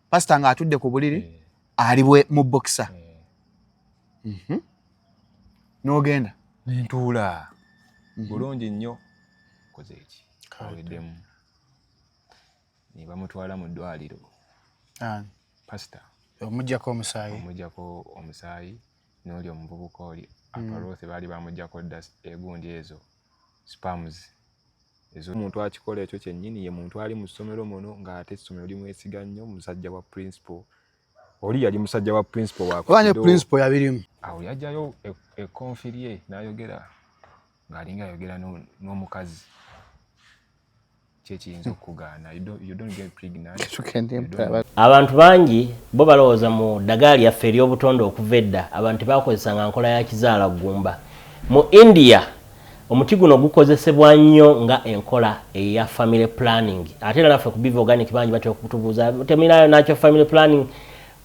pastor nga atudde ku buliri ali mu boxer n'ogenda nentuula bulungi nnyo koze eki kaweddemu ne bamutwala mu ddwaliro pastor omujjako omusaayi n'oli omuvubuka oli aparose baali bamujjako dda egundi ezo spams ezo omuntu akikola ekyo kyennyini ye muntu ali mu ssomero muno ng'ate essomero limwesiga nnyo musajja wa principal oli yali musajja wa principal wakuwanye principal yabirimu awo yajjayo ekonfirie n'ayogera ng'alinga ayogera n'omukazi kyekiyinza okugaana you don't get pregnant. Abantu bangi bo balowooza mu ddagala lyaffe ery'obutonde okuva edda abantu bakozesanga nkola ya kizaala ggumba. Mu India omuti guno gukozesebwa nnyo nga enkola eya family planning. Ate era naffe ku Biva Organic bangi batya okutubuuza temirayo nakyo family planning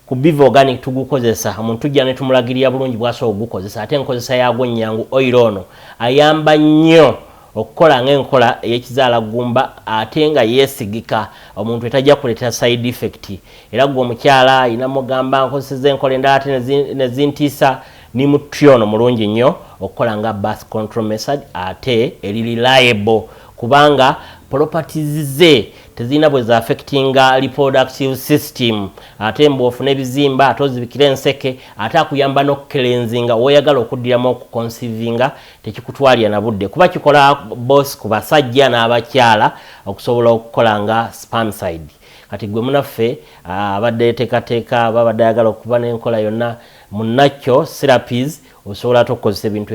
ku Biva Organic tugukozesa. Omuntu tujja ne tumulagirira bulungi bw'asobola okugukozesa. Ate enkozesa yagwo nnyangu oil ono ayamba nnyo okukola ng'enkola ey'ekizaala ggumba ate nga yeesigika omuntu etajja kuleeta side effect. Era gwe omukyala ayina mugamba nkozeseza enkola endala ate ne zintiisa ni mutyono mulungi nnyo okukola nga birth control method ate eri reliable kubanga properties ze tezina bwe za affectinga reproductive system ate mbofu n'ebizimba ate ozibikira enseke ate akuyamba n'okukelenzinga oyagala okuddiramu okuconcevinga tekikutwalira na budde kuba kikola boss ku basajja n'abakyala okusobola okukola nga spermicide. Kati gwe munaffe abadde yeteekateeka babadde ayagala okuba n'enkola yonna munakyo therapies osobola okukozesa ebintu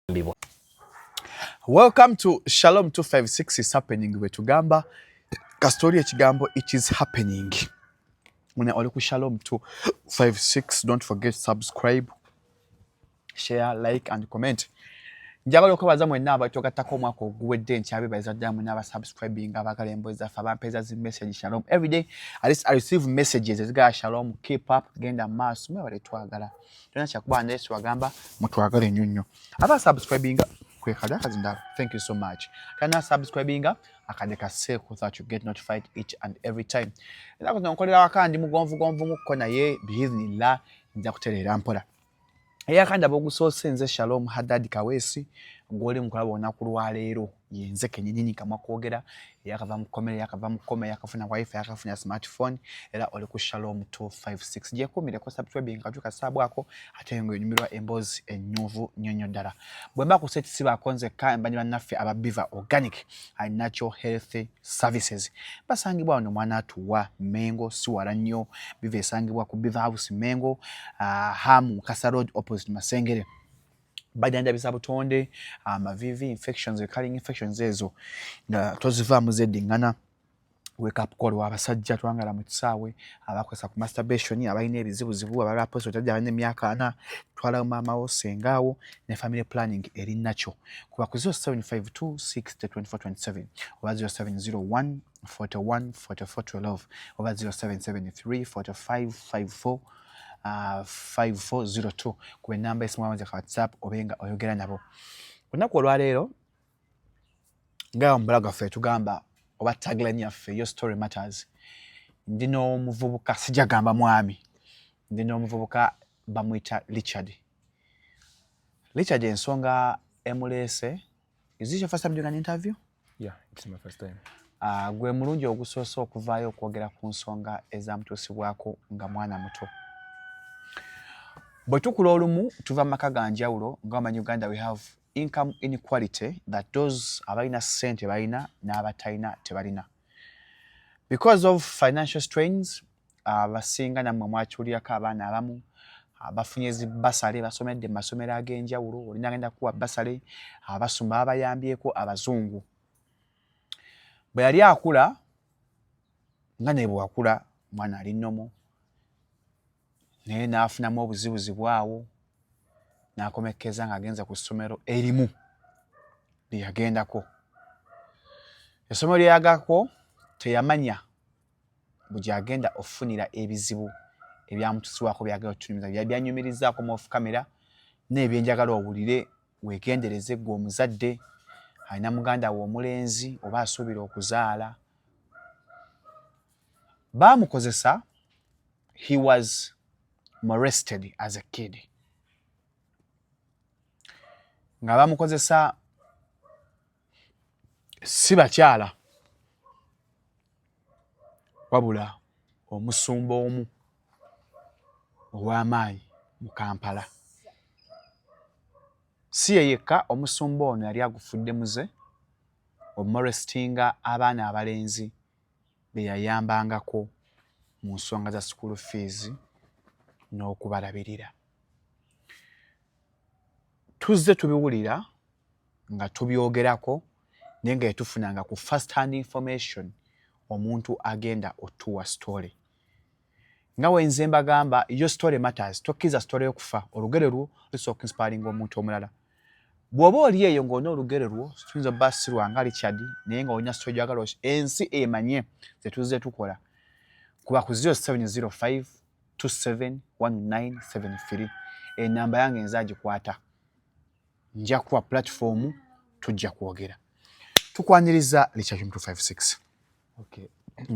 ebyo. Welcome to Shalom 256 is happening wetugamba kastori ekigambo it is happening. Muna oli ku Shalom 256, don't forget subscribe, share, like and comment. Njagala okubaza mwenna abatogatako omwaka oguwedde nkyabe bazaddamu n'aba subscribing abagala emboozi zaffe abampeza zi message Shalom every day. At least I receive messages ezigala Shalom, keep up, genda maaso mwebale twagala tona kyakuba ndesi wagamba mutwagale nnyo nnyo aba subscribing kwekada kazindala. Thank you so much. Kana subscribing akadeka seko that you get notified each and every time. Era ko nkolera wakandi mugonvu mukko naye biiznillah nja kuterera mpola. Eyakandi abogusoose nze Shalom Haddad Kaweesi ngoli mukulaba onaku lwaleero yenze kenyinyi kama kwogera yakava mukome yakafuna wifi yakafuna smartphone era oli ku Shalom 256 je komire ko subscribing kajuka sabwako ate ngo nyumirwa embozi enyuvu nyonyo dala bwemba ku set siba konze ka mbanywa naffe aba Biva Organic and Natural Health Services basangibwa ono mwana atuwa Mengo siwala nnyo Biva esangibwa ku Biva House Mengo Hamu Kasa Road opposite Masengere bajanja bisabutonde amavivi infections recurring infections ezo nga toziva muzedi ngana wake up call wabasajja twangala mu kisaawe abakwesa ku masturbation abalina ebizibu abalaposo tajja ne myaka ana twala mama osengawo ne family planning eri nacho kuba ku 0752602427 oba 0701 41 44 12 oba 0773 45 54 5402 kwe namba esimu wanze ka WhatsApp obenga oyogera nabo. Kunaku olwaleero nga mbalaga ffe tugamba oba tagline yaffe your story matters. Ndino omuvubuka sijja gamba mwami. Ndino omuvubuka bamwita Richard. Richard ensonga emulese. Is this your first time doing an interview? Yeah, it's my first time. Gwe mulungi ogusoosa okuvaayo okwogera ku nsonga ezamutuusibwako nga mwana muto. Bwe tukula olumu tuva maka ganjawulo nga mu Uganda we have income inequality that those abalina sente balina n'abatalina tebalina. Because of financial strains abasinga namwe mwakyulirako abaana abamu abafunye basale basomedde masomero ag'enjawulo olina agenda kuwa basale abasumba abayambyeko abazungu. Bwe yali akula nga ne bwakula mwana ali nnomo naye n'afunamu obuzibuzi bwawo n'akomekeza ng'agenza ku ssomero erimu lye yagendako. Essomero lye yagako teyamanya bwe gy'agenda okufunira ebizibu ebyamutusibwako byagala otunyumiza byanyumirizaako mu off camera n'ebyenjagala owulire weegendereze gwe omuzadde alina muganda we omulenzi oba asuubira okuzaala Bamukozesa, he was molested as a kid. Nga bamukozesa si bakyala wabula omusumba omu ow'amaanyi mu Kampala. Si ye yekka, omusumba ono yali agufudde muze omolestinga abaana abalenzi be yayambangako mu nsonga za school fees n'okubalabirira. Tuzze tubiwulira nga tubyogerako naye nga tufunanga ku first hand information omuntu agenda otuwa story. Nga wenze mbagamba, your story matters. Tokkiza story y'okufa. Olugero lwo lusooka inspiring omuntu omulala. Bw'oba oli eyo ng'olina olugero lwo, tuyinza obba si lwanga Richard naye nga olina story gy'oyagala ensi emanye ze tuzze tukola. Kuba ku 0705 271973 enamba yange nza agikwata. Nja kuwa platform tujja kwogera. Tukwaniriza Richard 256. Okay.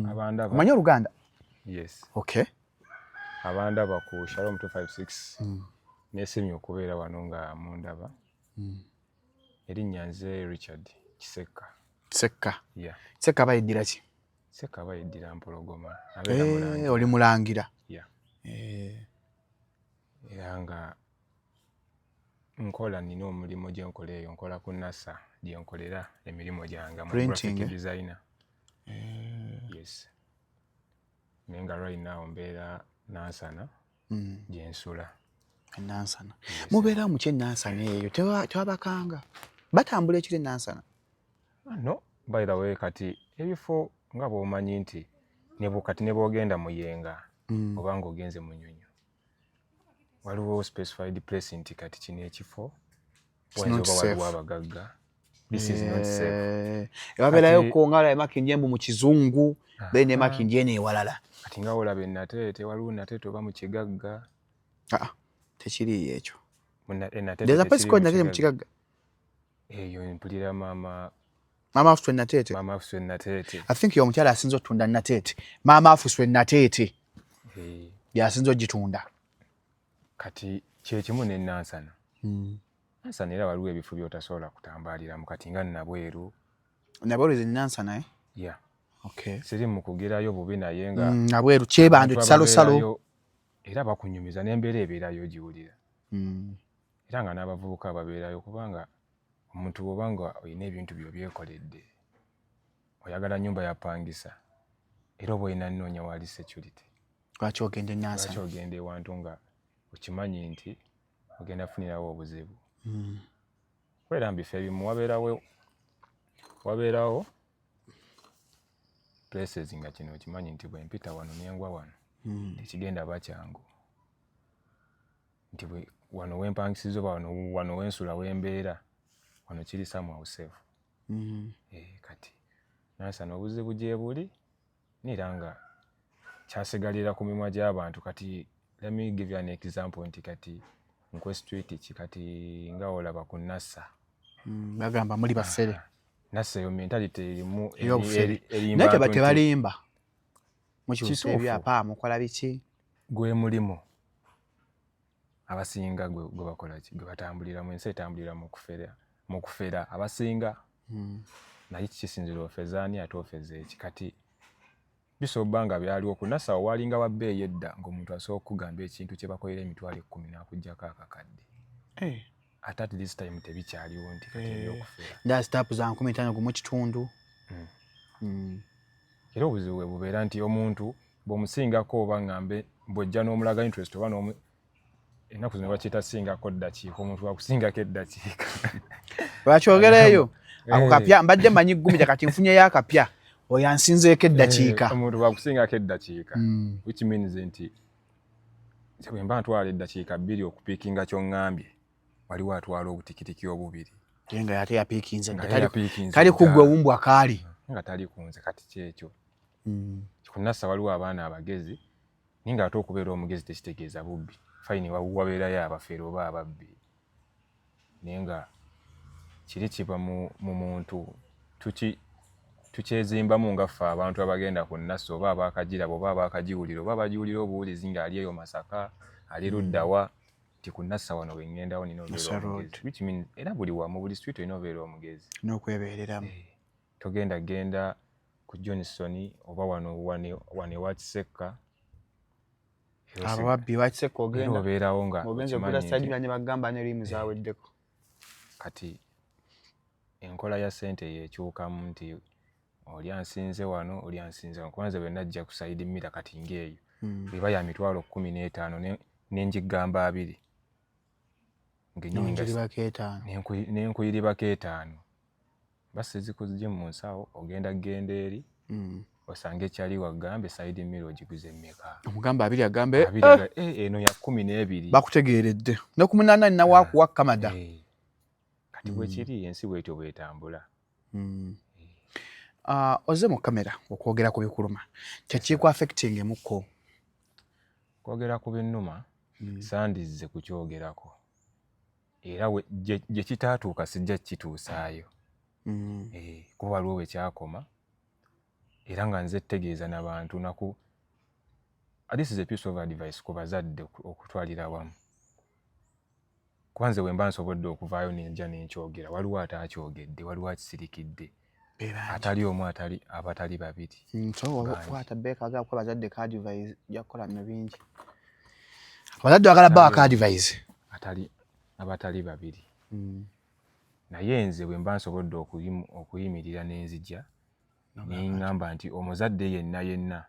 Abandaba. Omanyi Oluganda? Yes. Okay. Abandaba ku Shalom 256. Neesimye okubeera wano nga mundaba. Erinnya nze Richard Kisekka. Kisekka. Yeah. Kisekka bayiddira ki? Kisekka bayiddira Mpologoma. Oli mulangira. Yeah. Era nga nkola nina omulimu gye nkola eyo, nkola ku NASA gye nkolera emirimu gyange mu graphic designer. Yes. Naye nga right now mbeera Nansana gye nsula. Nansana. Mubeera mu kye Nansana eyo tewabakanga. Batambula ekiri Nansana. No, by the way kati ebifo nga bw'omanyi nti kati ne bw'ogenda Muyenga oba ng'ogenze mu Nnyonyo. Waliwo specified place nti kati kino ekifo waliwo abagagga. This is not safe. Ewabeerayo ko ngala Makinjembu mu Kizungu, bene Makinjene ewalala. Kati nga olaba Nateete, waliwo Nateete oba mu Kigagga. Tekiri ekyo. There's a place called Nateete mu Kigagga. Eyo mpulira Maama Afuswe Nateete. Maama Afuswe Nateete. I think y'omukyala asinza otunda Nateete. Maama Afuswe Nateete. Yasinza ogitunda. Kati kyekimu ne Nansana. Nansana era waliwo ebifo by'otasobola kutambaliramu kati nga Nabweru. Nabweru ze Nansana eh? Yeah. Okay. Siri mu kugerayo bubi naye nga Nabweru Kyebando Kisalo. Era bakunyumiza n'embeera ebeerayo giwulira. Era nga n'abavubuka ababeerayo kubanga omuntu bw'obanga olina ebintu byo byekoledde oyagala nnyumba yapangisa era oba olina nnoonya wali security. Lwaki ogende Nansana? Lwaki ogende ewantu nga okimanyi nti ogenda kufunirawo obuzibu. Kwera mbifo ebimu wabeerawo places nga kino okimanyi nti bwe mpita wano nengwa wano tekigenda bakyangu nti wano wempangisiza oba wano wensula wembeera wano kiri somewhere safe. Kati Nansana obuzibu gye buli nira nga kyasigalira ku mimwa gy'abantu. Kati let me give you an example nti kati nkwe street kati nga olaba ku Nassa bagamba muli bafere. Nassa eyo mentality erimu naye tebalimba mukibusa ebyapa mukola biki gwe mulimo abasinga gwe bakola ki gwe batambulira mu ensi etambulira mu kufera abasinga naye kisinzira ofezaani ate ofeza eki. Kati bisoba nga byaliwo ku Nassa walinga wa bbeeyi edda ng'omuntu asobola okugamba ekintu kye bakolera emitwalo 10 n'akuggyako akakadde. Ate at this time tebikyaliwo nti kati ebyokufera. Nda staapu za 15 gumu kitundu. Era obuzibu bwe bubeera nti omuntu bw'omusingako oba ngambe bw'ojja n'omulaga interest oba ennaku zino bakiyita singako eddakiika omuntu wakusingako eddakiika. Lwakyogera eyo ako kapya mbadde mmanyi ggumira kati nfunyeyo akapya oyo ansinzeeko eddakiika. Omuntu wakusingako eddakiika which means nti bwe mba ntwala eddakiika 2 okupiikinga ky'oŋŋambye waliwo atwala obutikitiki obubiri. Nga ate yapiikinze tali kuggwe wumbwa kaali. Nga tali kunze kati kyekyo. Ku Nassa waliwo abaana abagezi naye nga ate okubeera omugezi tekitegeeza bubbi. Fayini wabeerayo abafeero oba ababbi. Naye nga kiri kiba mu muntu tukyezimbamu nga ffe abantu abagenda ku Nasso oba abaakagiraba oba abaakagiwulira oba abagiwulira obuwulizi ng'ali eyo Masaka ali luddawa ti ku Nassa wano bwe ŋŋendawo nina obeera omugezi which means era buli wamu buli street olina obeera omugezi n'okwebeereramu togenda genda ku Johnson oba wano ewa Kisekka ababbi Kisekka ogenda obeerawo nga ogenza okula sajjulanye bagamba ne limu zaaweddeko kati enkola ya ssente yeekyukamu nti oli ansinze wano oli ansinze wano kubanze bwe najja ku side mira kati ng'eyo eba ya mitwalo 15 n'engigamba 2 n'enkuyiribako 5 basi zikuzije mu nsawo ogenda genda eri osanga ekyali wagambe side mira ogiguze mmeka omugamba 2 agambe eno ya 12 bakutegeeredde ne ku 8 nawakuwa kamada kati bwe kiri ensi bwetyo bwetambula oze mu kamera okwogera ku bikuluma kyekiiko affecting emukko kwogera ku binnuma sandizze kukyogerako era gye kitaatuuka sijja kituusaayo kuba waliwo bwe kyakoma era nga nze tegeeza n'abantu naku this is a piece of advice ku bazadde okutwalira wamu kwanze bwe mba nsobodde okuvaayo nenja nenkyogera waliwo ataakyogedde waliwo akisirikidde atali omu abatali babiri kwata beka agala kuba bazadde ka advice yakola na bingi abazadde bagala bawa ka advice abatali babiri naye nze bwe mba nsobodde okuyimirira n'enzija neŋŋamba nti omuzadde yenna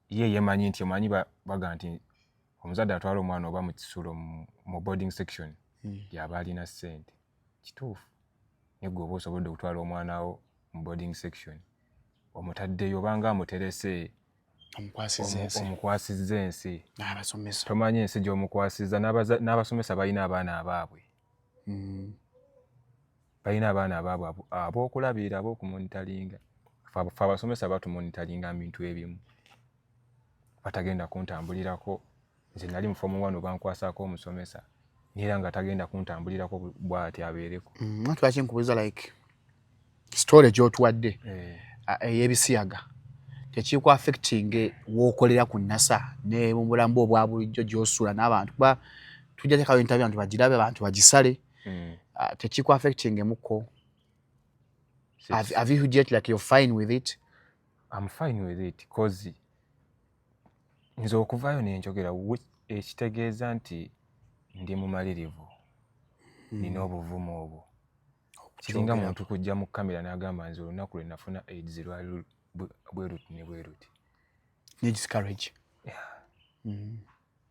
ye yemanyi nti omanyi baga nti omuzadde atwala omwana oba mu kisulo mu boarding section yaba alina ssente kituufu naye gwe oba osobodde okutwala omwana wo mu boarding section omutaddeyo obanga amuterese omukwasizza ensi tomanyi ensi gy'omukwasizza n'abasomesa balina abaana abaabwe ab'okulabirira ab'okumonitalinga fe abasomesa batumonitalinga mu bintu ebimu batagenda kuntambulirako nze nali mu form 1 obankwasako omusomesa era nga tagenda kuntambulirako bw'ati abeereko lwaki nkubuuza like story gy'otuwadde ey'ebisiyaga tekiiko affecting w'okolera ku NASA ne mu bulamu obwa bulijjo gy'osuula n'abantu kuba tujja teekayo interview abantu bagirabe abantu bagisale tekiiko affecting emukko have you get like you're fine with it? I'm fine with it because nze okuvaayo nenjogera ekitegeeza nti ndi mumalirivu nina obuvumu obwo kiringa muntu kujja mu kamera n'agamba nze olunaku lwe nafuna AIDS lwali bweruti ne bweruti ne discourage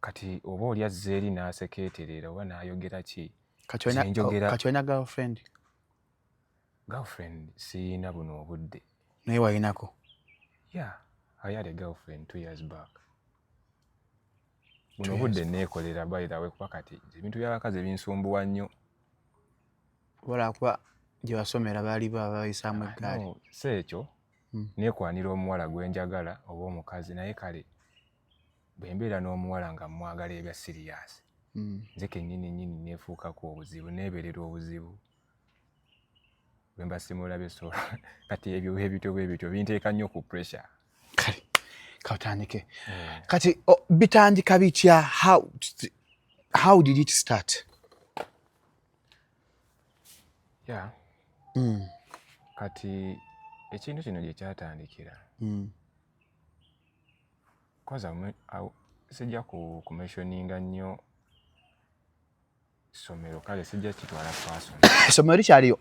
kati oba oli azze eri n'asekeeterera oba n'ayogera ki kati olina girlfriend siyina buno obudde naye walinako I had a girlfriend 2 years back buno obudde neekolera bayirawe kuba kati ebintu by'abakazi binsumbuwa nnyo olwakuba gye wasomera baali babayisaamu eggaali si ekyo neekwanira omuwala gwe njagala oba omukazi naye kale bwe mbeera n'omuwala nga mwagala ebya siriyasi nze kennyini neefuukako obuzibu neeberera obuzibu bwe mba simulabye so kati ebyo ebityo binteeka nnyo ku pressure kale kawutandike kati bitandika bitya how did it start? Kati ekintu kino gye kyatandikira koza sijja kumentioninga nnyo ssomero kale sijja kitwala person essomero likyaliyo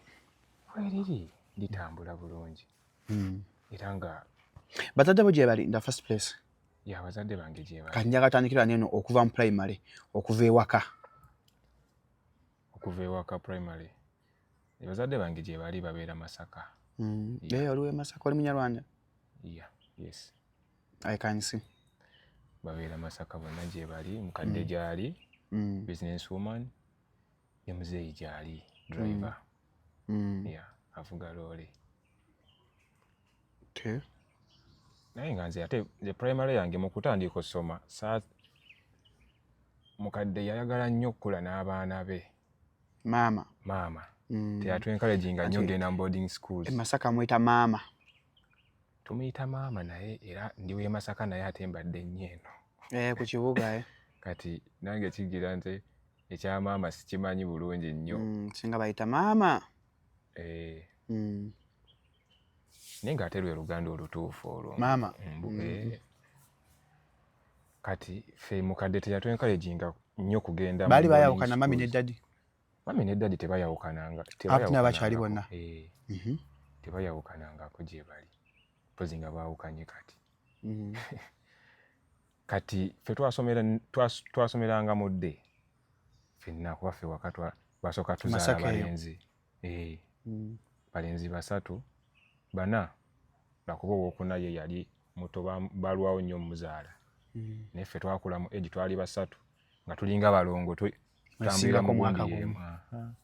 weriri litambula bulungi era nga bazadde bo gye bali in the first place abazadde bange gye bali kati njaga tandikira neno okuva mu primary okuva ewaka primary abazadde bange gye bali babeera Masaka oliwe Masaka oli Munyarwanda? Yes I can see babeera Masaka bonna gye bali mukadde gyali business woman ne muzeeyi gyali driver avuga loole naye nga nze ate primary yange mu kutandika osoma mukadde yayagala nnyo okukula n'abaana be maama teyatu encouraginga nnyo genda boarding schools. Masaka mwita maama. Tumuyita maama naye era ndiwe Masaka naye ate mbadde nnyo Ku kibuga kati nange kigira nti ekya maama sikimanyi bulungi nnyo. Singa bayita maama. Naye ng'ate lwe Luganda olutuufu olwo. Maama. Kati ffe mukadde teyatu encouraginga nnyo kugenda. Baali bayawukana mami ne daddy? Mami ne daddy tebayawukananga. N'abakyali bonna? Tebayawukanangako gye bali. Pozi nga baawukanye kati. Kati ffe twasomeranga mu dde. Ffenna kuba ffe waka basooka tuzaala balenzi. Balenzi 3, 4. Lwakuba owookuna ye yali muto balwawo nnyo muzaala. Naye ffe twakula mu egi twali 3 nga tulinga balongo tutambulira mu mwaka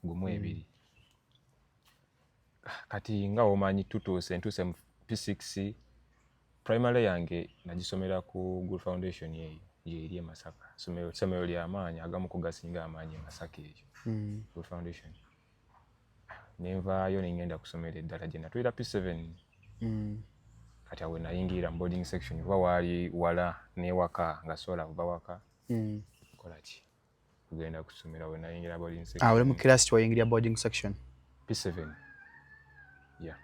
gumu 2. Kati nga omanyi ntuuse mu P6 primary yange nagisomera ku Good Foundation yeyo eri e Masaka. Somero lya maanyi agamu ku gasinga amaanyi e Masaka eyo. Good Foundation. Nenvaayo nengenda kusomera eddala gye natwera P7. Kati awo nayingira mu boarding section kuba waali wala n'ewaka nga sola kuva waka. Kola ki? Kugenda kusomera we nayingira boarding section. Oli mu class wayingira boarding section? P7. Yeah.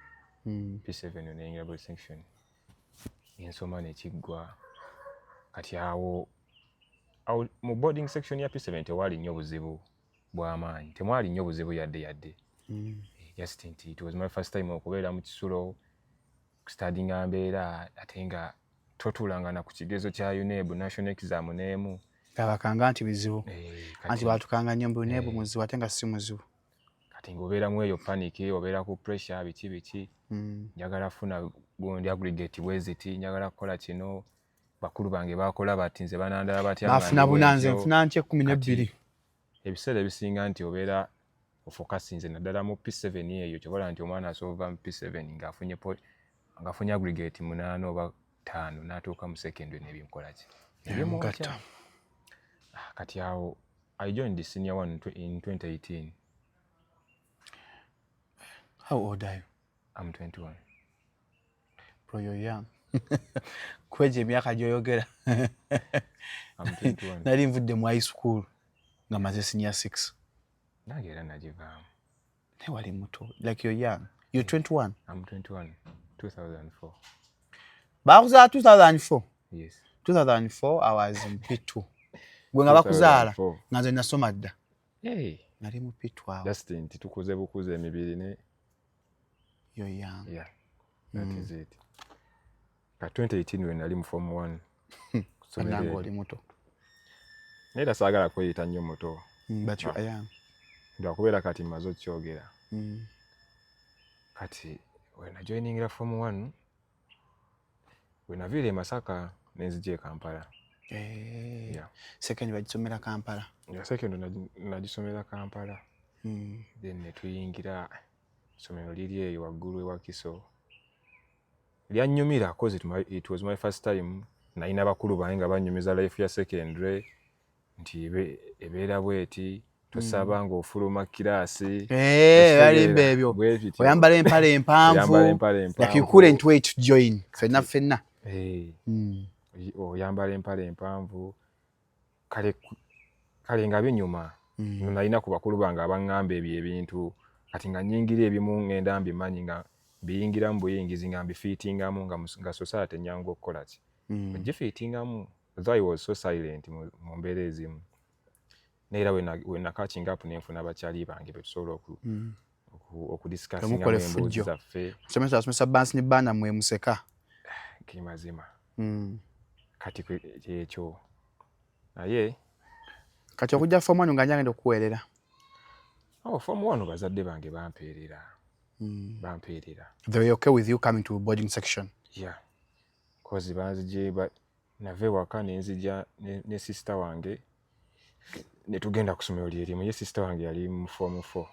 P7 nayingira boarding section. Ensoma nekiggwa. Kati awo mu boarding section ya P7 tewali nnyo buzibu bw'amaanyi. Temwali nnyo buzibu yadde. Just it was my first time okubeera mu kisulo studying mbeera ate nga totulanga na ku kigezo kya UNEB national exam n'emu. Abakanga nti bizibu. Anti batukanga nnyo mu UNEB muzibu ate nga si muzibu. Kati ng'obeera mu eyo panic, obeera ku pressure biki. Njagala funa gundi aggregate bweziti, njagala kukola kino. Bakulu bange bakola bati nze banandala batya. Bafuna bunanze nfuna nche 12. Ebiseera ebisinga nti obeera ofokasinze naddala mu P7 eyo kyobola nti omwana asova mu P7 ng'afunye aggregate 8 oba 5 n'atuuka mu secondary n'ebinkola ki. Kati awo I joined the senior one in 2018. How old are you? I'm 21. Bro, you're young. Kweje myaka gyoyogera. I'm 21. Nali nvudde mu high school nga maze senior 6. Nange era nagivaamu. Naye wali muto. Like you're young. You're 21? I'm 21. 2004. Bakuzaala 2004? Yes. 2004 I was in P2. Gwe nga bakuzaala nga nze nasoma dda. Nali mu P2 awo. Just nti tukuze bukuze emibiri ne. You're young. Yeah. That is it. Ka 2018 we nali mu form 1. Nange oli muto. Naye saagala kweyita nnyo muto. But you are young. Lwakubeera kati mmaze okukyogera. Kati we najoiningira form 1 we naviira e Masaka nenzija e Kampala. Yeah. Second bagisomera Kampala. Yeah, second nagisomera Kampala. Then netuyingira somero liri eyo waggulu ewa Kiso. Lyanyumira cause it was my first time nalina bakulu bange nga banyumiza life ya secondary nti ebeera bweti tosaba ng'ofuluma kirasi. Balimba ebyo. Oyambala empale empanvu. Like you couldn't wait to join. Fenna. Oyambala empale empanvu. Kale nga binyuma. Nalina ku bakulu bange abaŋŋamba ebyo ebintu. Kati nga nyingira ebimu ngenda mbimanyi nga biyingiramu buyingizi nga mbifiitingamu nga society ennyangu okukola ki. Gifiitingamu. Though I was so silent mu mbeera ezimu. Neera we catching up nenfuna abakyali bange betusobola okudiscussinga emboozi zaffe. Somesa bansi ne baana mwe museka. Kimazima. Kati ekyo. Naye kati okujja form 1 nga njagenda okuweerera. Form 1 bazadde bange bampeerera. They were okay with you coming to boarding section? Yeah. Cause banzije nave waka nenzija ne sister wange netugenda kusomero lyerimu. Ye sister wange yali mu form 4.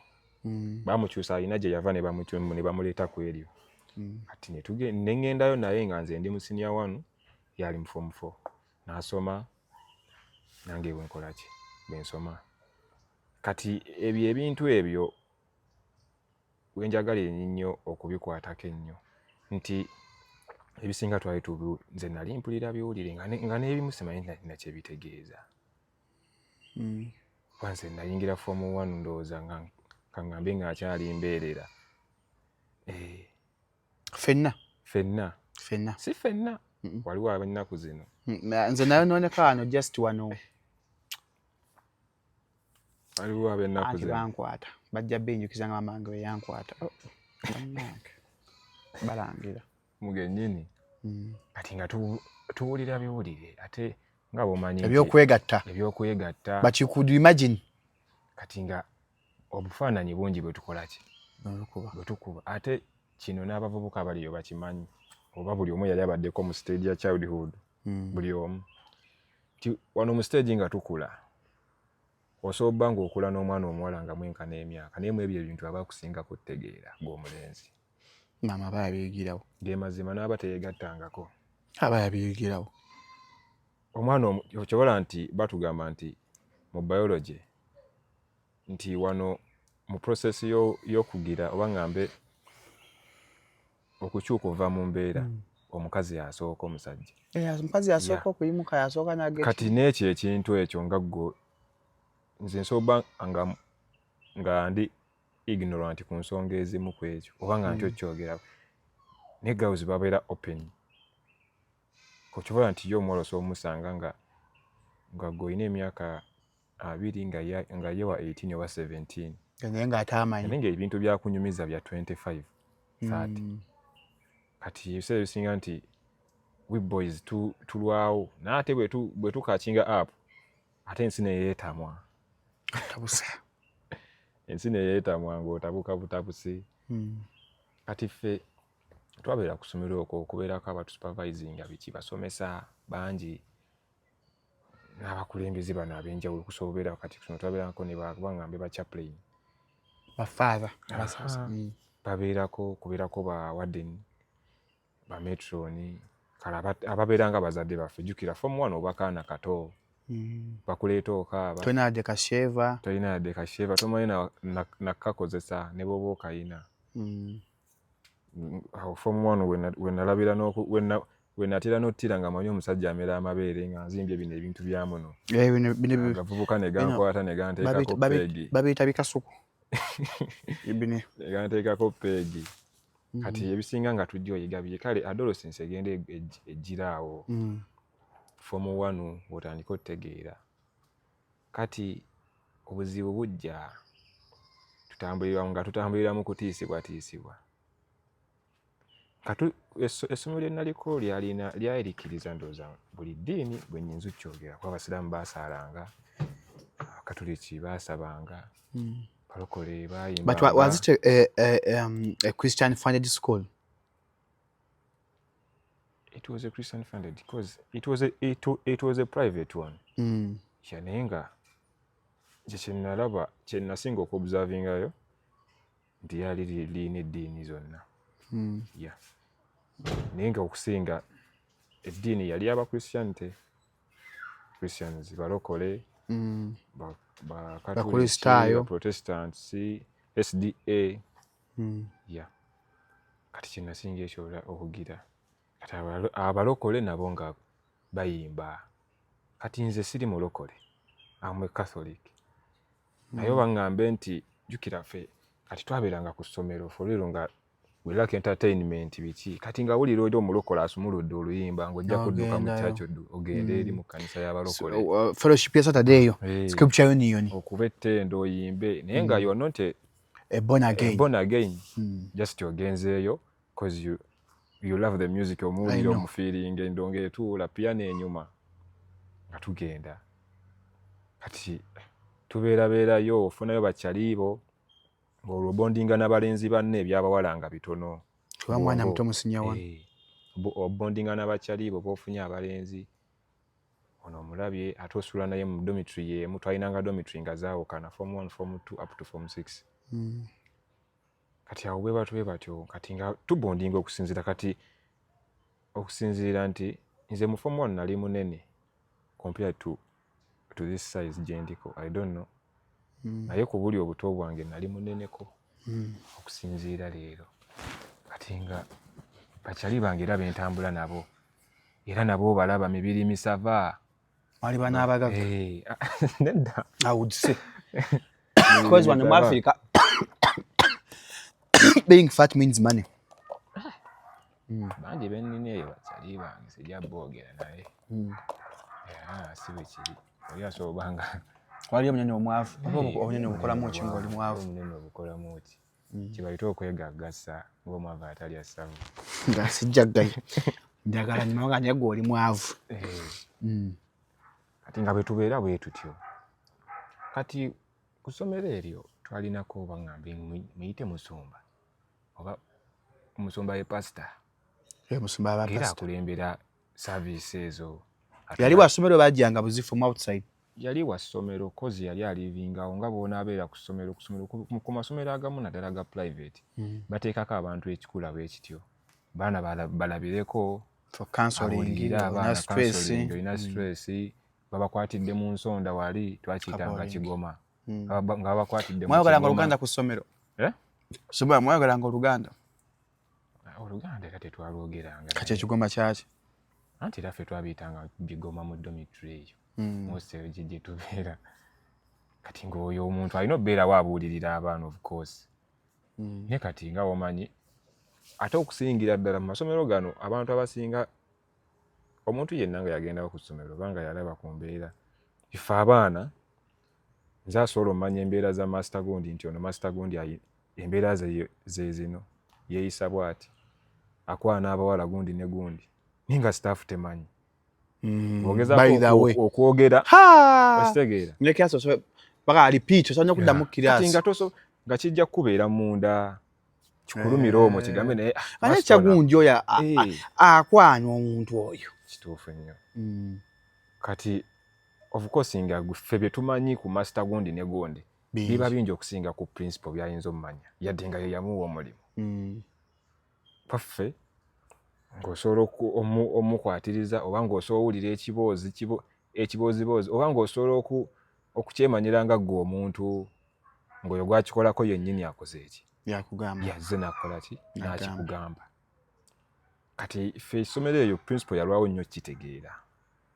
Bamukyusa alina gye yava ne bamuleeta ku eryo. Kati nengendayo naye nga nze ndi mu senior 1 yali mu form 4. Nasoma nange bwe nkola ki bensoma. Kati ebintu ebyo wenjagala ennyo okubikwatako ennyo nti ebisinga twali nze nali mpulira biwulire nga n'ebimu simanyi nakye bitegeeza. Nze nayingira form 1 ndowooza kaŋŋambe ng'akyali mbeerera. Ffenna si ffenna waliwo ab'ennaku zino. Nze nayo nooneka wano just wano. Waliwo ab'ennaku zino bankwata bajja benjukiza nga mamange we yankwata. Balangira mugennyini kati nga tuwulira biwulire ate nga bw'omanyi ebyokwegatta but you could imagine kati nga obufaananyi bungi bwe tukola ki bwe tukuba ate kino n'abavubuka baliyo bakimanyi oba buli omu yali abaddeko mu stage ya childhood buli omu ti wano mu stage nga tukula osobola ng'okula n'omwana omuwala nga mwenkana emyaka naye mu ebyo ebintu aba akusingako kutegeera ng'omulenzi. Maama aba yabiyigirawo. Ge mazima n'aba teyeegattangako. Aba yabiyigirawo. Omwana okyobola nti batugamba nti mu biology nti wano mu process y'okugira oba ngambe okukyuka ova mu mbeera omukazi yasooka omusajja. Omukazi yasooka okuyimuka yasooka n'agenda. Kati n'ekyo ekintu ekyo nga ggwe nze nsoba nga ndi ignorant ku nsonga ezimu ku ekyo oba nga ntyo kyogera ne girls babeera open kokibola nti yo omuwala osobola omusanga nga ggwe olina emyaka 2 nga ye wa 18 oba 17 naye ng'atamanyi naye ng'ebintu byakunyumiza bya 25 30 kati ebiseera bisinga nti we boys tulwawo n'ate bwe tukakinga up ate ensi neyeetamwa tabusa ensi neyeetamwa ng'otabuka butabusi. Kati ffe twabeera ku ssomero okwo okubeerako abatusupervisinga biki basomesa bangi n'abakulembeze bano ab'enjawulo kusobola kati kuno twabeerako ne baŋŋambe ba chaplain bafaatha kubeerako ba warden ba metroni kale ababeeranga bazadde baffe jjukira form 1 oba kaana kato bakuleeta okaaba tolina yadde kasheva tomanyi nakakozesa ne bwoba okayina. Awo form 1 wenalabira wenatera n'ottira nga manyi omusajja amera amabeere nga nzimbye bino ebintu bya muno gavubuka ne gankwata ne ganteekako peegi babiyita bikasuku ne ganteekako peegi. Kati ebisinga nga tujja oyiga bye kale adolescence egenda ejjiraawo form 1 bw'otandika otegeera kati obuzibu bujja tutambulira mu kutiisibwatiisibwa. Essomero lye naliko lyayirikkiriza ndowooza buli ddiini bwe nnyinza okkyogera kuba abasiraamu baasaalanga abakatuliki baasabanga balokole bayimba. But was it a Christian funded school? It was a Christian funded because it was a private one. Naye nga kyenalaba kyenasinga okuobservingayo nti yali lirina eddiini zonna. Naye nga okusinga eddiini yali Christians balokole Bakristaayo Protestants SDA. Kati kyenasinga ekyo okugira kati abalokole nabo nga bayimba. Kati nze siri mulokole amwe Catholic naye baŋŋambe nti jjukira ffe kati twabeeranga ku ssomero folero nga welako entertainment biki kati nga wulira oli omulokole asumuludde oluyimba ng'ojja kudduka mu church ogende eri mu kkanisa y'abalokole fellowship ya Saturday eyo Scripture Union okuba ettendo oyimbe naye nga you're not born again just ogenzeeyo because you love the music omuwulire omufiiringa endongo etuula piano enyuma nga tugenda kati tubeerabeerayo ofunayo bakyaliibo ng'olwo bondinga n'abalenzi banne ebyabawala nga bitono kuba mwana muto musinyawa obondinga n'abakyaliibo b'ofunye abalenzi ono omulabye ate osula naye mu dormitory y'emu twalinanga dormitory nga zaawukana form 1 form 2 up to form 6 kati awo bwe batyo kati nga tubondinga okusinziira nti nze mu form 1 nali munene compared to this size gye ndiko I don't know naye ku buli obuto bwange nali muneneko okusinziira leero kati nga bakyali bange era bentambula nabo era nabo balaba mibiri misava wali banabagaga nedda I would say because when in Africa being fat means money. bangi bennina eyo bakyali bange sijja boogera naye si bwe kiri oli asobola nga wali omunene omwavu omunene obukolamu ki ng'oli mwavu omunene obukolamu ki kibayita okwegagasa ng'omwavu atali assavu nga sijja ggayo njagala nyuma nga nyagwe oli mwavu kati nga bwe tubeera bwe tutyo kati ku ssomero eryo twalinako oba ngambe muyite musumba oba omusumba ye pasita musumba aba era pastor akulembera saavisi ezo yali wa ssomero bajjanga buzi from outside yali wa ssomero kozi yali alivingawo nga bw'onaabeera ku ssomero ku masomero agamu naddala ga private bateekako abantu ekikula bwe kityo baana balabireko for counseling olina stress babakwatidde mu nsonda wali twakiyitanga kigoma nga babakwatidde mwayogeranga oluganda ku ssomero sobola mwayogeranga oluganda era tetwalwogeranga kati ekigoma kyaki anti era ffe twabiyitanga bigoma mu dormitory eyo mostel gye tubeera kati ng'oyo omuntu alina okubeerawo abuulirira abaana of course naye kati nga womanyi ate okusingira ddala mu masomero gano abantu abasinga omuntu yenna nga yagendawo ku ssomero obanga yalaba ku mbeera ife abaana nze asobola omanya embeera za master gundi nti ono master gundi embeera ze zino yeeyisa bw'ati akwana abawala gundi ne gundi naye nga staff temanyi ogezaako okwogera okitegeera nekyaso paka alipiito sonya kuddamu kirasi nga kijja kukubeera munda kikulumira omwo kigambe naye ate kyagundi oyo akwana omuntu oyo kituufu nnyo kati of course nga ffe bye tumanyi ku master gundi ne gundi biba bingi okusinga ku principal byayinza omumanya yadde nga ye yamuwa omulimu paffe ng'osobola omukwatiriza oba ng'osobola owulira ekiboozibozi oba ng'osobola okukyemanyira nga ggwe omuntu ng'oyo gwakikolako yennyini akoze eki yazze nakola ki nakikugamba kati ffe essomero eyo principal yalwawo nnyo kitegeera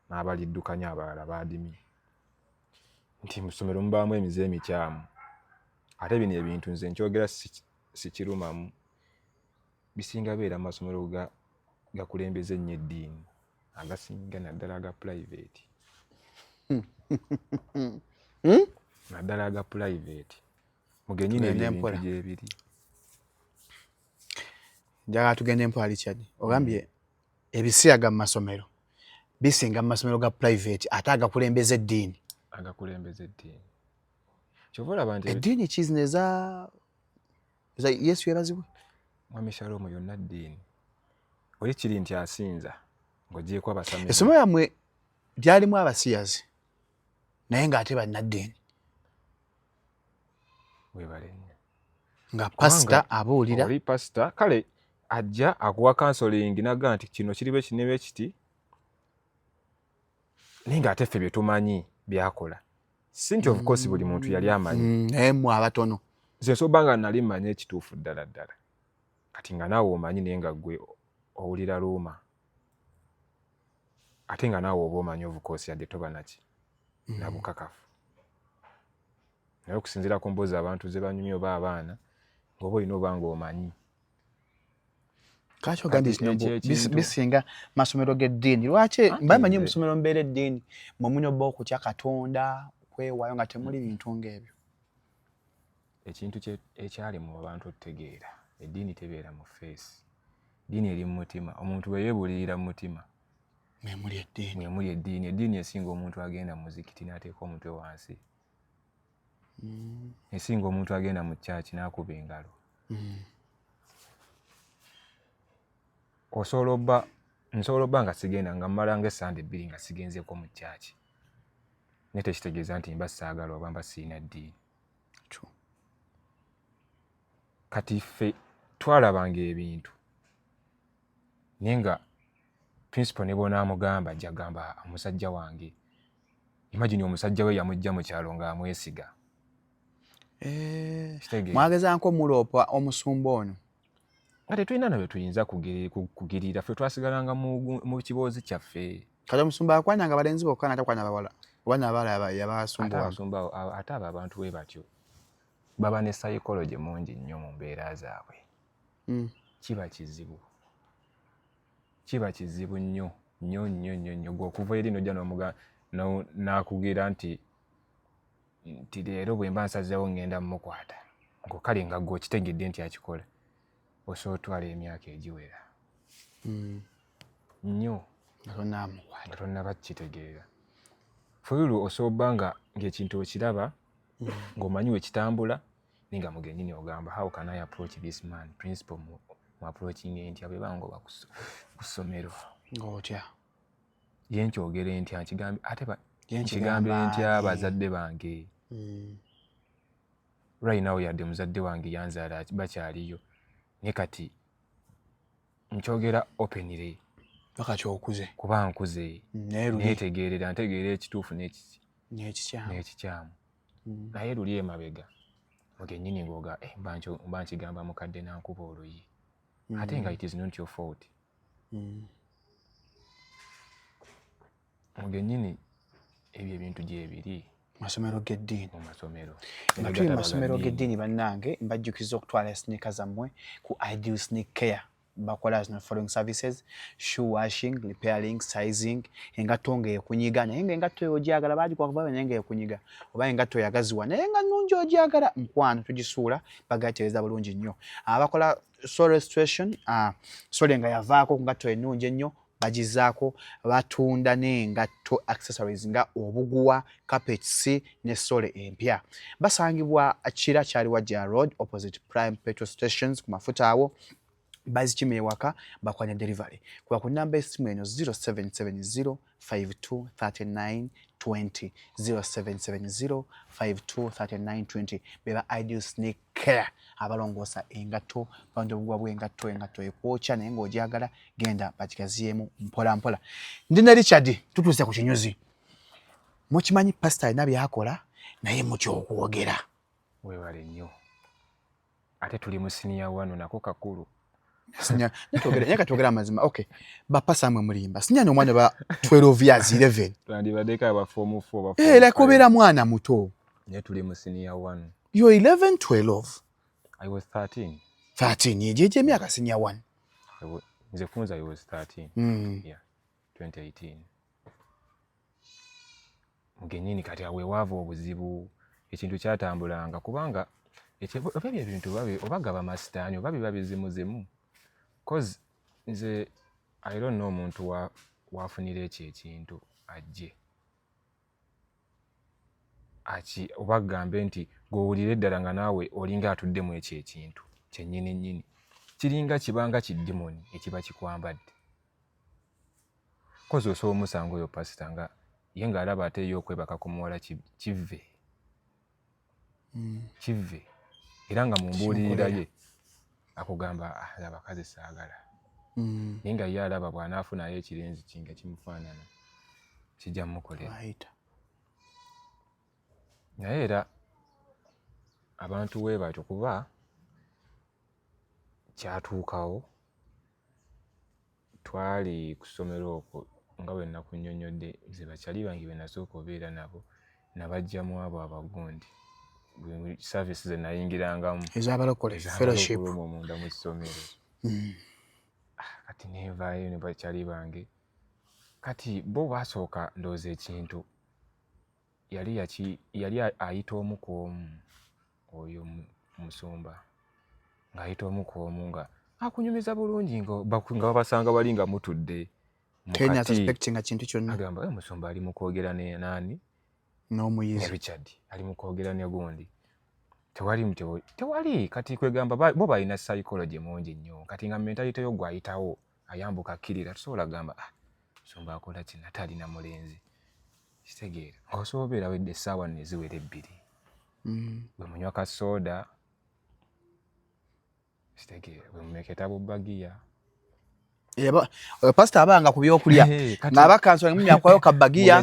n'abaliddukanya abalala baadimi nti mu ssomero mubaamu emize emikyamu ate bino ebintu nze nkyogera sikirumamu bisinga beera mu masomero gakulembeza ennyo eddiini agasinga naddala aga private naddala aga private mugenyini ebintu gyebiri njagala tugende mpola Richard ogambye ebisiyaga mu masomero bisinga mu masomero ga private ate agakulembeza eddiini kyova olaba nti eddiini kizineza Yesu yabazibwe Mwami Shalom yonna ddiini oli kiri nti asinza ng'ogyeko abasami essomero yammwe lyalimu abasiyazi naye ng'ate bannaddiini webale nnyo nga pasita abuulira oli pasita kale ajja akuwa counseling naga nti kino kiribe kinebe kiti naye ng'ate ffe bye tumanyi byakola si nti of course buli muntu yali amanyi naye mmwe abatono nze nsoba nga nali mmanyi ekituufu ddala ddala kati nga naawe omanyi naye nga ggwe owulira luuma ate nga naawe oba omanyi of course yadde toba naki nabukakafu naye okusinziira ku mboozi abantu ze banyumya oba abaana ng'oba olina oba ng'omanyi kaki ogambye bisinga masomero g'eddiini lwaki mbamanyi mu ssomero mbeera eddiini mwemunya oba okutya Katonda kwewaayo nga temuli bintu ng'ebyo ekintu ekyali mu bantu otutegeera eddiini tebeera mu feesi eddiini eri mu mutima omuntu we yeebulirira mu mutima mwemuli eddiini esinga omuntu agenda mu muzikiti n'ateeka omutwe wansi esinga omuntu agenda mu kyaki n'akuba engalo nsobola obba nga sigenda nga mmala ng'essande 2 nga sigenzeeko mu kyaki naye tekitegeeza nti mba saagala oba mba siina ddiini kati ffe twalabanga ebintu naye nga principal ne bw'onaamugamba ajja gamba omusajja wange imagine omusajja we yamujja mu kyalo ng'amwesiga Mwageza nko mulopa omusumba ono. Ate tulina nabe tuyinza kugirira ffe twasigalanga mu kiboozi kyaffe. Kati omusumba akwanyanga balenzi bokka natakwanya bawala. Wana abala yabasumba. Ate abo abantu bwe batyo baba ne psychology mungi nnyo mu mbeera zaabwe. Kiba kizibu. Kiba kizibu nnyo gwe okuva eri nojja n'akugira nti leero bwe mba nsazeewo ngenda mmukwata. Kale nga gwe okitegedde nti akikola. Osobola otwala emyaka egiwera. Nnyo. Nga tonnaba kitegeera. Fulu osobola ng'ekintu okiraba ng'omanyi we kitambula ninga mugennyini ogamba how can I approach this man principal mu approaching entya bwe bango ku ssomero. Ng'otya. Ye nkyogera entya nkigambe ate nkigambe entya bazadde bange. Right now yadde muzadde wange yanzaala bakyaliyo. Ne kati nkyogera openly. Bakati okuze. Kuba nkuze. Netegeerera ntegeera ekituufu n'ekikyamu. Naye luli emabega. Mugennyini ng'oga mba nkigamba mukadde nankuba oluyi. Ate nga it is not your fault. Mugennyini ebyo ebintu gyebiri. Masomero g'eddiini. Mu masomero. Nga tuli mu masomero g'eddiini bannange mbajjukiza okutwala sneaker zammwe ku Ideal Sneak Care. Bakola zino following services: shoe washing, repairing, sizing, engatto ng'ekunyiga naye ng'engatto eyo ogyagala baagikuwa kuva naye ng'ekunyiga, oba engatto oyagaziwa naye nga nnungi ogyagala nkwano tugisuula bagatereeza bulungi nnyo. Abakola sole restoration, sole nga yavaako ku ngatto ennungi ennyo bagizaako, batunda n'engatto accessories nga obuguwa, carpets ne sole empya. Basangibwa Kira Kyaliwajja Road opposite Prime Petrol Stations ku mafuta awo. Bazikima ewaka bakwanya delivery kuba ku namba esimu eno 0770 5239 20 0770 5239 beba Ideal Sneak Care abalongoosa engatto bantu obugwa bw'engatto ekwokya naye ng'ogyagala genda bakigaziyemu mpola mpola. Ndina Richard tutuuse ku kinyuzi. Mukimanyi pastor alina byakola naye mukyokwogera. Weewale nnyo. Ate tuli mu senior wano nako kakulu. Sinya twogera amazima. Okay. Bapasa amwe mulimba. Sinya no mwana ba 12 years 11. Twandibadeka aba form 4 ba. Like obeera mwana muto. Ne tuli mu senior 1. You're 11, 12. I was 13. 13 yeje emyaka senior 1. Nze funza I was 13. Yeah. 2018. Mugennyini kati awe waava obuzibu ekintu kyatambulanga kubanga oba ebintu obagaba masitaani oba biba bizimuzimu. Cause nze I don't know omuntu wafunira ekintu ajje obagambe nti gowulire eddala nga naawe olinga atuddemu ekintu kyennyini kiringa kibanga kiddimoni ekiba kikwambadde. Cause osobola omusanga oyo pasita nga ye ng'alaba ate ey'okwebaka ku muwala kive era nga mumbuulirira ye akugamba abakazi saagala. Naye nga ye alaba bw'anaafunayo ekirenzi kinga kimufaanana kijja mukolera. Naye era abantu we batyo kuba kyatuukawo twali ku ssomero okwo nga bwe nakunnyonnyodde nze bakyali bange be nasooka obeera nabo nabajjamu abo abagundi. Services ze nayingirangamu ez'abalokole fellowship munda mu ssomero. Kati neevaayo ne bakyali bange kati bo basooka ndowooza ekintu yali ayita omu ku omu oyo musumba ng'ayita omu ku omu nga akunyumiza bulungi nga babasanga bali nga mutudde Kenya suspecting nga kintu kyonna agamba omusumba ali mu kwogera ne nani n'omuyizi Richard ali mu kwogera ne gundi tewali kati kwegamba bo balina psychology mungi nnyo kati nga mentality yo gwayitawo ayambuka kirira tusobola gamba musumba akola kina talina mulenzi kitegeera osobola obeera wedde essaawa neziwera 2 bwe munywa ka soda kitegeera bwe mumeketa bubagiya pastor abanga ku byokulya ng'abakansula mumyakwayo ka bagiya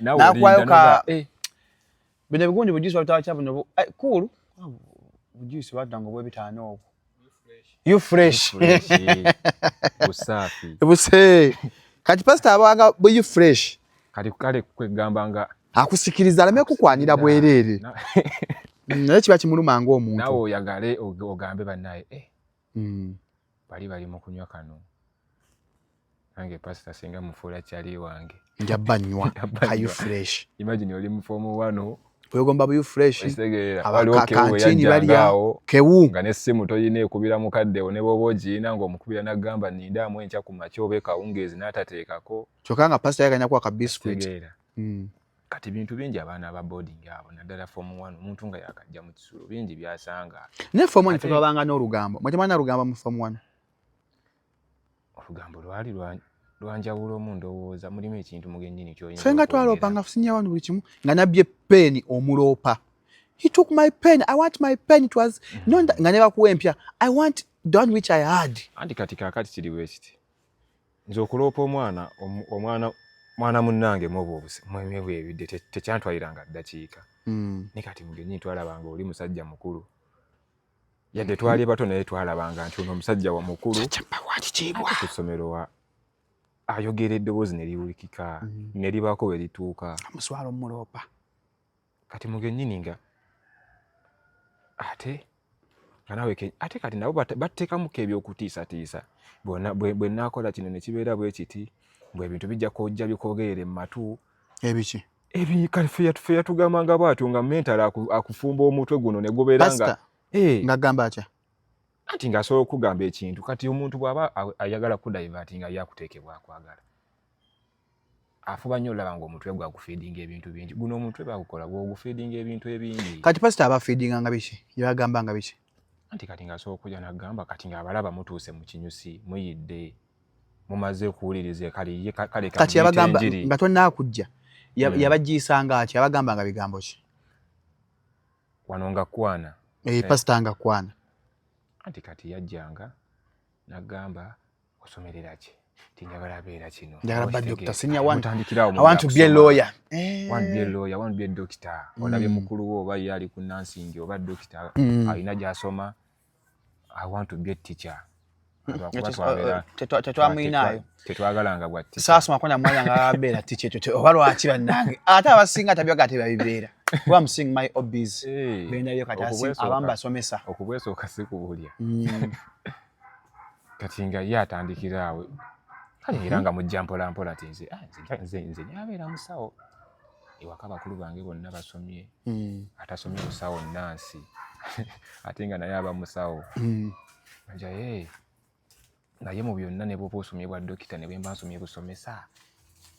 n'akwayo ka bino bigundi bujusi babitawa kyabuno cool Juice badanga bwe bitano obwo. You fresh. Busafi. Buse. Kati pastor abanga bwe you fresh. Kati kale kwegamba nga akusikiriza alame kukwanira bwerere. Naye kiba kimuluma nga omuntu. Nawe oyagale ogambe bannaye bali mu kunywa kano. Nange pastor singa mufuula kyali wange. Njabba nywa. Are you fresh? Imagine oli mu form 1 Wegomba bu you fresh. Kantini balya kewu nga nessimu toyine ekubira mukadde ne bobo ogiyina ng'omukubira n'agamba nindaamu enkya ku makya oba ekawungeezi n'atateekako. Kyokka nga pastor yaganya kwa kabiscuit. Kati bintu bingi abaana aba boarding abo naddala form 1 omuntu nga yakajja mu kisulo bingi byasanga. Ne form 1 twabanga n'olugambo. Mwatemana olugamba mu form 1. Olugambo lwali lwanjawulo mu ndowooza mulimu ekintu mugennyini ky'oyinza. Fenga twalopanga fusinya wano buli kimu nga nabbye pen omuloopa. He took my pen. I want my pen. It was nga ne bakuwa empya. I want the one which I had. Anti kati kakati kiri bwe kiti. Nze okuloopa mwana munnange mwebwe ebidde tekyantwaliranga ddakiika. Ne kati mugenyi twalabanga oli musajja mukulu. Yadde twali bato naye twalabanga nti ono omusajja wa mukulu. Ku ssomero ayogera eddoboozi ne liwulikika ne libaako we lituuka. Amuswala omuloopa. Kati mugennyini nga ate kati nabo bateekamuko ebyokutiisatiisa. Bwe naakola kino ne kibeera bwe kiti bwe ebintu bijja kojja bikwogerera mu matu. Ebiki? Ffe yatugambanga bwatyo nga mentala akufumba omutwe guno ne gubeera nga ng'agamba atya? Anti ng'asobola okugamba ekintu kati omuntu bw'aba ayagala kudayivatinga yakuteekebwa akwagala. Afuba nnyo olaba ng'omutwe gwa gufeedinga ebintu bingi. Guno omutwe bagukola gw'ogufeedinga ebintu ebingi. Kati pastor aba feedinganga biki? Yabagambanga biki? Anti kati ng'asobola okujja n'agamba kati ng'abalaba mutuuse mu kinyusi muyidde mumaze okuwuliriza kale kati yabagamba nga tonnaakujja yabagiisanga ati yabagambanga bigambo ki? Wano nga kwana. Pastor nga kwana. Anti kati yajjanga n'agamba osomerera ki? Tinjagala abeera kino. Njagala ba Dr. Senior I want to be a lawyer. I want to be a lawyer. I want to be a doctor. Olabye mukulu wo oba yali ku nursing oba doctor alina gy'asoma. I want to be a teacher. Tetwamwinaayo. Tetwagalanga bwa teacher. Sasa mwakonya mwanya nga abeera teacher ekyo oba lwaki bannange. Ate abasinga tabyoga ate babibeera. Kuba I'm seeing my hobbies. Benda byo kati abamba asomesa. Okubwesooka si kubulya. Kati nga ye atandikira awo. Kale era nga mujja mpola ati nze nyabeera musawo. Ewaka bakulu bange bonna basomye. Atasomye musawo nnansi. Ate nga naye aba musawo. Anja nga ye mu byonna ne bw'oba osomye bwa dokita ne bwe mba nsomye busomesa.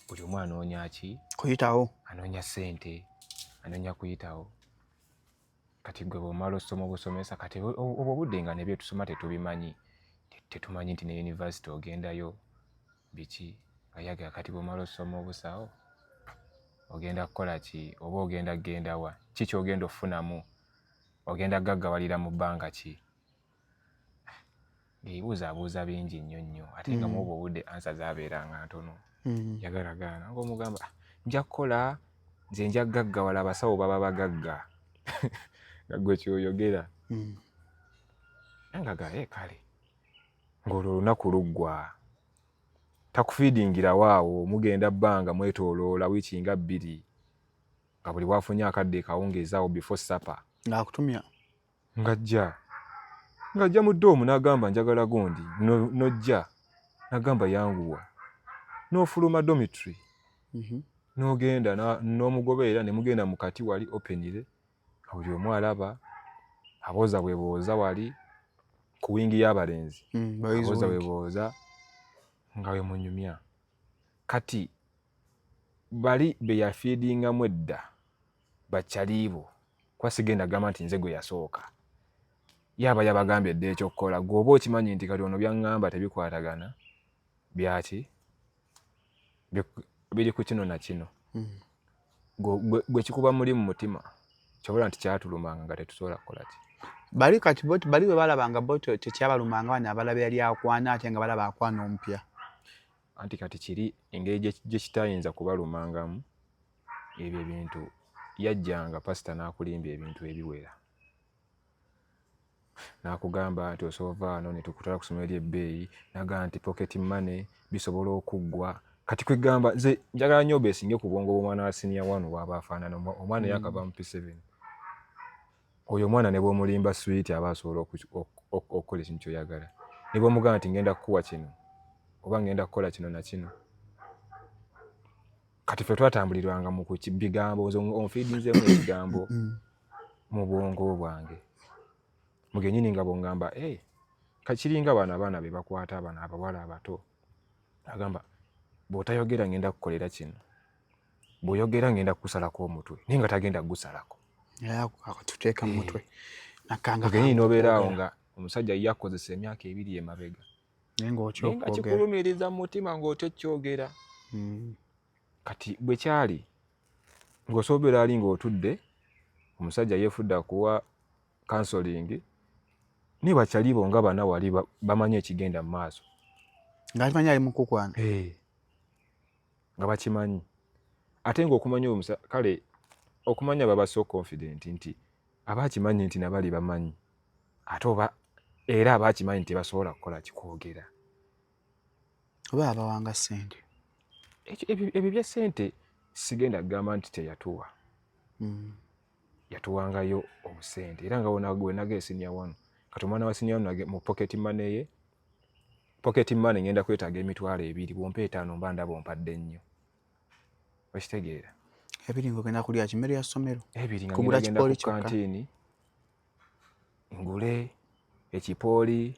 Buli omu anoonya ki? Kuyitawo. Anoonya ssente. Anoonya kuyitawo. Kati gwe bw'omala osoma obusomesa kati obwo budde nga ne bye tusoma tetubimanyi. Tetumanyi nti ne university ogendayo biki ayaga kati bw'omala osoma obusawo ogenda kukola ki oba ogenda kgenda wa kiki ogenda ofunamu ogenda gaggawalira mu bbanga ki ngeebuuzaabuuza bingi nnyo ate nga mu obwo obudde ansa zaabeeranga ntono yagalagaana ng'omugamba nja kukola nze nja gaggawala abasawo baba bagagga nga gwe kyoyogera nga gaye kale ng'olwo olunaku luggwa takufeedingira waawo mugenda bbanga mwetooloola wiiki nga 2 nga buli bwafunye akadde kawungeeza awo before supper ng'akutumya ng'ajja mu ddoomu n'agamba njagala gundi n'ojja n'agamba yanguwa n'ofuluma dormitory n'ogenda n'omugoberera ne mugenda mu kati wali openire buli omu alaba abooza bwe booza wali ku wingi y'abalenzi abooza bwe booza nga we munyumya kati bali be yafiidingamu edda bakyaliibo kuba sigenda gamba nti nze gwe yasooka yaba yabagambye edda ekyokukola gweoba okimanyi nti kati ono byaŋŋamba tebikwatagana byaki biri ku kino na kino gwe kikuba muli mu mutima kyobola nti kyatulumanga nga tetusobola kukola ki bali kati bali we balabanga boto tekyabalumanga bana abalaba yali akwana ate nga balaba akwana omupya anti kati kiri engeri gye kitayinza kubalumangamu ebyo ebintu yajjanga pasita n'akulimbya ebintu ebiwera n'akugamba nti osoova wano ne tukutwala ku ssomero ly'ebbeeyi n'agamba nti pocket money bisobola okuggwa kati kwegamba nze njagala nnyo beesinge ku bwongo bw'omwana wa senior wano bw'aba afaanana omwana yakava mu P7 oyo omwana ne bw'omulimba sweet aba asobola okukola ekintu kyoyagala ne bw'omugamba nti ngenda kukuwa kino oba ngenda kukola kino na kino kati ffe twatambulirwanga mu bigambo onfiidinzeemu ekigambo mu bwongo bwange mugenyini nga bw'ongamba kakiringa bano abaana be bakwata abana abawala abato agamba bw'otayogera ngenda kukolera kino bw'oyogera ngenda kukusalako omutwe naye nga tagenda kugusalako tuteeka mu mutwe mugenyini n'obeera awo nga omusajja yakozesa emyaka 2 emabega naye nga kikulumiriza mu mutima ng'otekyogera kati bwe kyali ng'osoobera ali ng'otudde omusajja yeefudde akuwa counseling ni bakyalibo nga bana wali bamanyi ekigenda mu maaso ng'alimanyi ali mu kukwana nga bakimanyi ate ng'okumanya kale okumanya baba so confident nti abakimanyi nti nabali bamanyi ate oba era abakimanyi nti basobola kukola kikwogera oba abawanga ssente ebyo bya ssente sigenda kugamba nti teyatuwa yatuwangayo obusente era nga wona naga senior wano kati omwana wa senior wano mu pocket money ngenda kwetaaga emitwalo 2 bwompa 5 mba ndaba ompadde nnyo okitegeera 2 ng'ogenda kulya kimere ya ssomero 2 nga ngenda ku kantini ngule ekipooli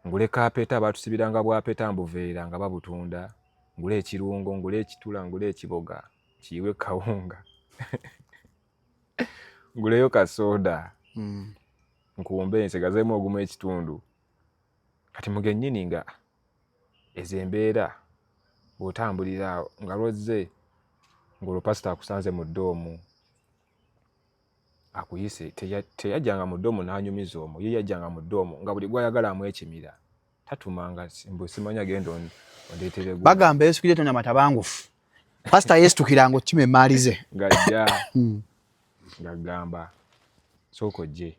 ngule kapeta abatusibiranga bwapeta mbuveera nga babutunda ngule ekirungo ngule ekitula ngule ekiboga kiyiwe kawunga nguleyo kasoda nkumbe ensegazeemu ogumu ekitundu kati mugennyini nga ezembeera bw'otambulira nga lwozze ng'olupasita akusanze mu ddoomu akuyise teyajjanga mu ddoomu n'anyumiza omwo ye yajjanga mu ddoomu nga buli gwayagala amwekimira tatumanga mbu simanya genda ondeetere bagamba yeesukire tonya matabangufu pasita yeesitukiranga okima emaali ze ng'ajja ng'agamba sooka ojje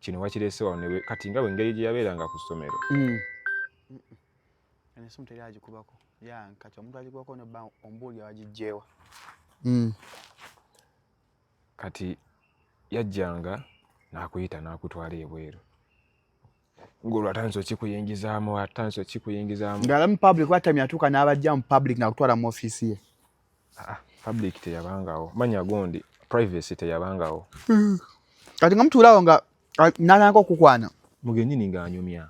kino wakireese wano kati nga bw'engeri gye yabeeranga ku ssomero esimu teri agikubako kati omuntu agikubako nobba ombuulira wagiggyeewa kati yajjanga n'akuyita n'akutwala ebweru ng'olwo atandise okikuyingizaamu ng'ala mu public watamya atuuka n'abajja mu public n'akutwala mu ofiisi ye public teyabangawo manya gundi privacy teyabangawo kati nga mutuulawo nga n'alanga okukwana mugennyini ng'anyumya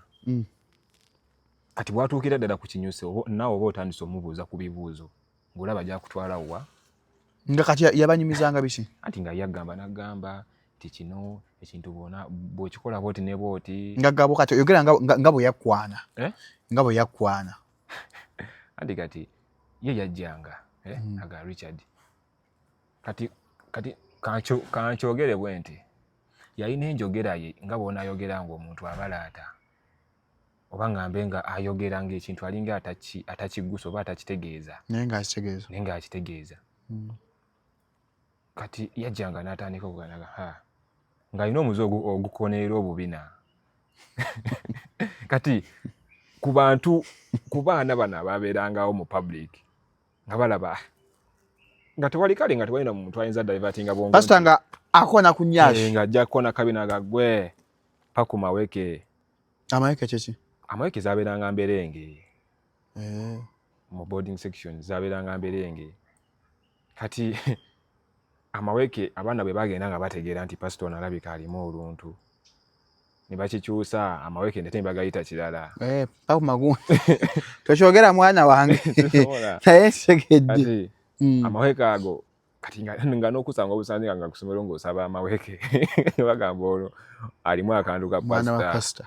kati bwatuukira ddala ku kinyusi naawe oba otandise omubuuza ku bibuuzo ng'olaba gyakutwala wa nga kati yabanyumizanga biki anti nga yagamba n'agamba nti kino ekintu bw'okikola bwoti ne bwoti nga gabo kati oyogera nga bwe yakwana nga bwe yakwana anti kati ye yajjanga aga Richard kati kankyogere bwe nti yalina enjogera ye nga bw'onaayogera ng'omuntu abalaata oba ngambe nga ayogera ng'ekintu alinga atakiggusa oba atakitegeeza naye ng'akitegeeza kati yajjanga n'atandika okuganaga ng'alina omuze ogukoneera obubina kati ku baana bano ababeerangawo mu public nga balaba nga tewali kale nga tewalina muntu ayinza divertinga bwongo pasita nga akona ku nnyaasi ng'ajja kukona kabina gaggwe pa ku maweke amaweke kiki amaweke zaabeeranga mberenge mu boarding section zaabeeranga mberenge kati amaweke abaana bwe bagenda nga bategeera nti pasita ono alabika alimu oluntu ne bakikyusa amaweke ndete ne bagayita kirala paku magundi tokyogera mwana wange naye nsegedde amaweke ago kati nga n'okusanga obusanzika nga kusomero ng'osaba amaweke bagamba olwo alimu akantu ka mwana wa pastor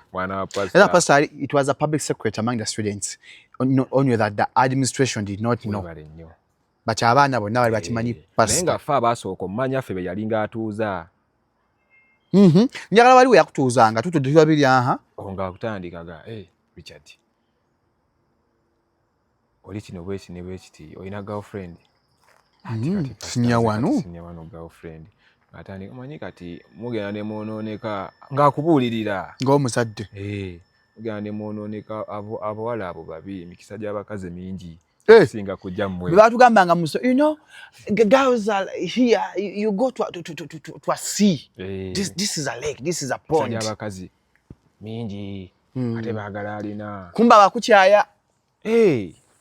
era pastor it was a public secret among the students only that the administration did not know but abaana bonna bali bakimanyi pastor naye nga ffe abaasooka omumanya ffe be yalinga atuuza njagala waliwo yakutuuzanga tutudde tubabiri nga akutandikaga Richard oli kino bweki ne bwekiti olina girlfriend senior wano girlfriend atandika omanyi kati mugenda ne mwonooneka ng'akubuulirira ng'omuzadde. mugenda ne mwonooneka abawala abo babi emikisa gy'abakazi mingi singa kujja mmwe. Bwe batugambanga you know girls are here you go to a sea. This is a lake, this is a pond. Gy'abakazi mingi ate baagala alina. Kumba bakukyaya.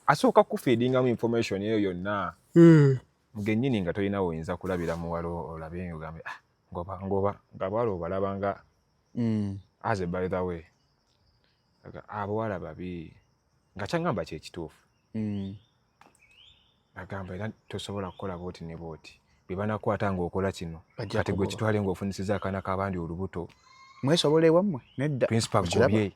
Asooka kufeedingamu information eyo yonna. Mugennyini nga tolina woyinza kulabira muwala olabe ogambe ngoba nga bwala obalaba nga as a by the way abawala babi nga kyangamba kyekituufu. Agamba era tosobola kukola booti ne booti bwe banakwata ng'okola kino kati gwe kitwale ng'ofunisiza akaana k'abandi olubuto. Mwesobola ewammwe nedda. Principal gobye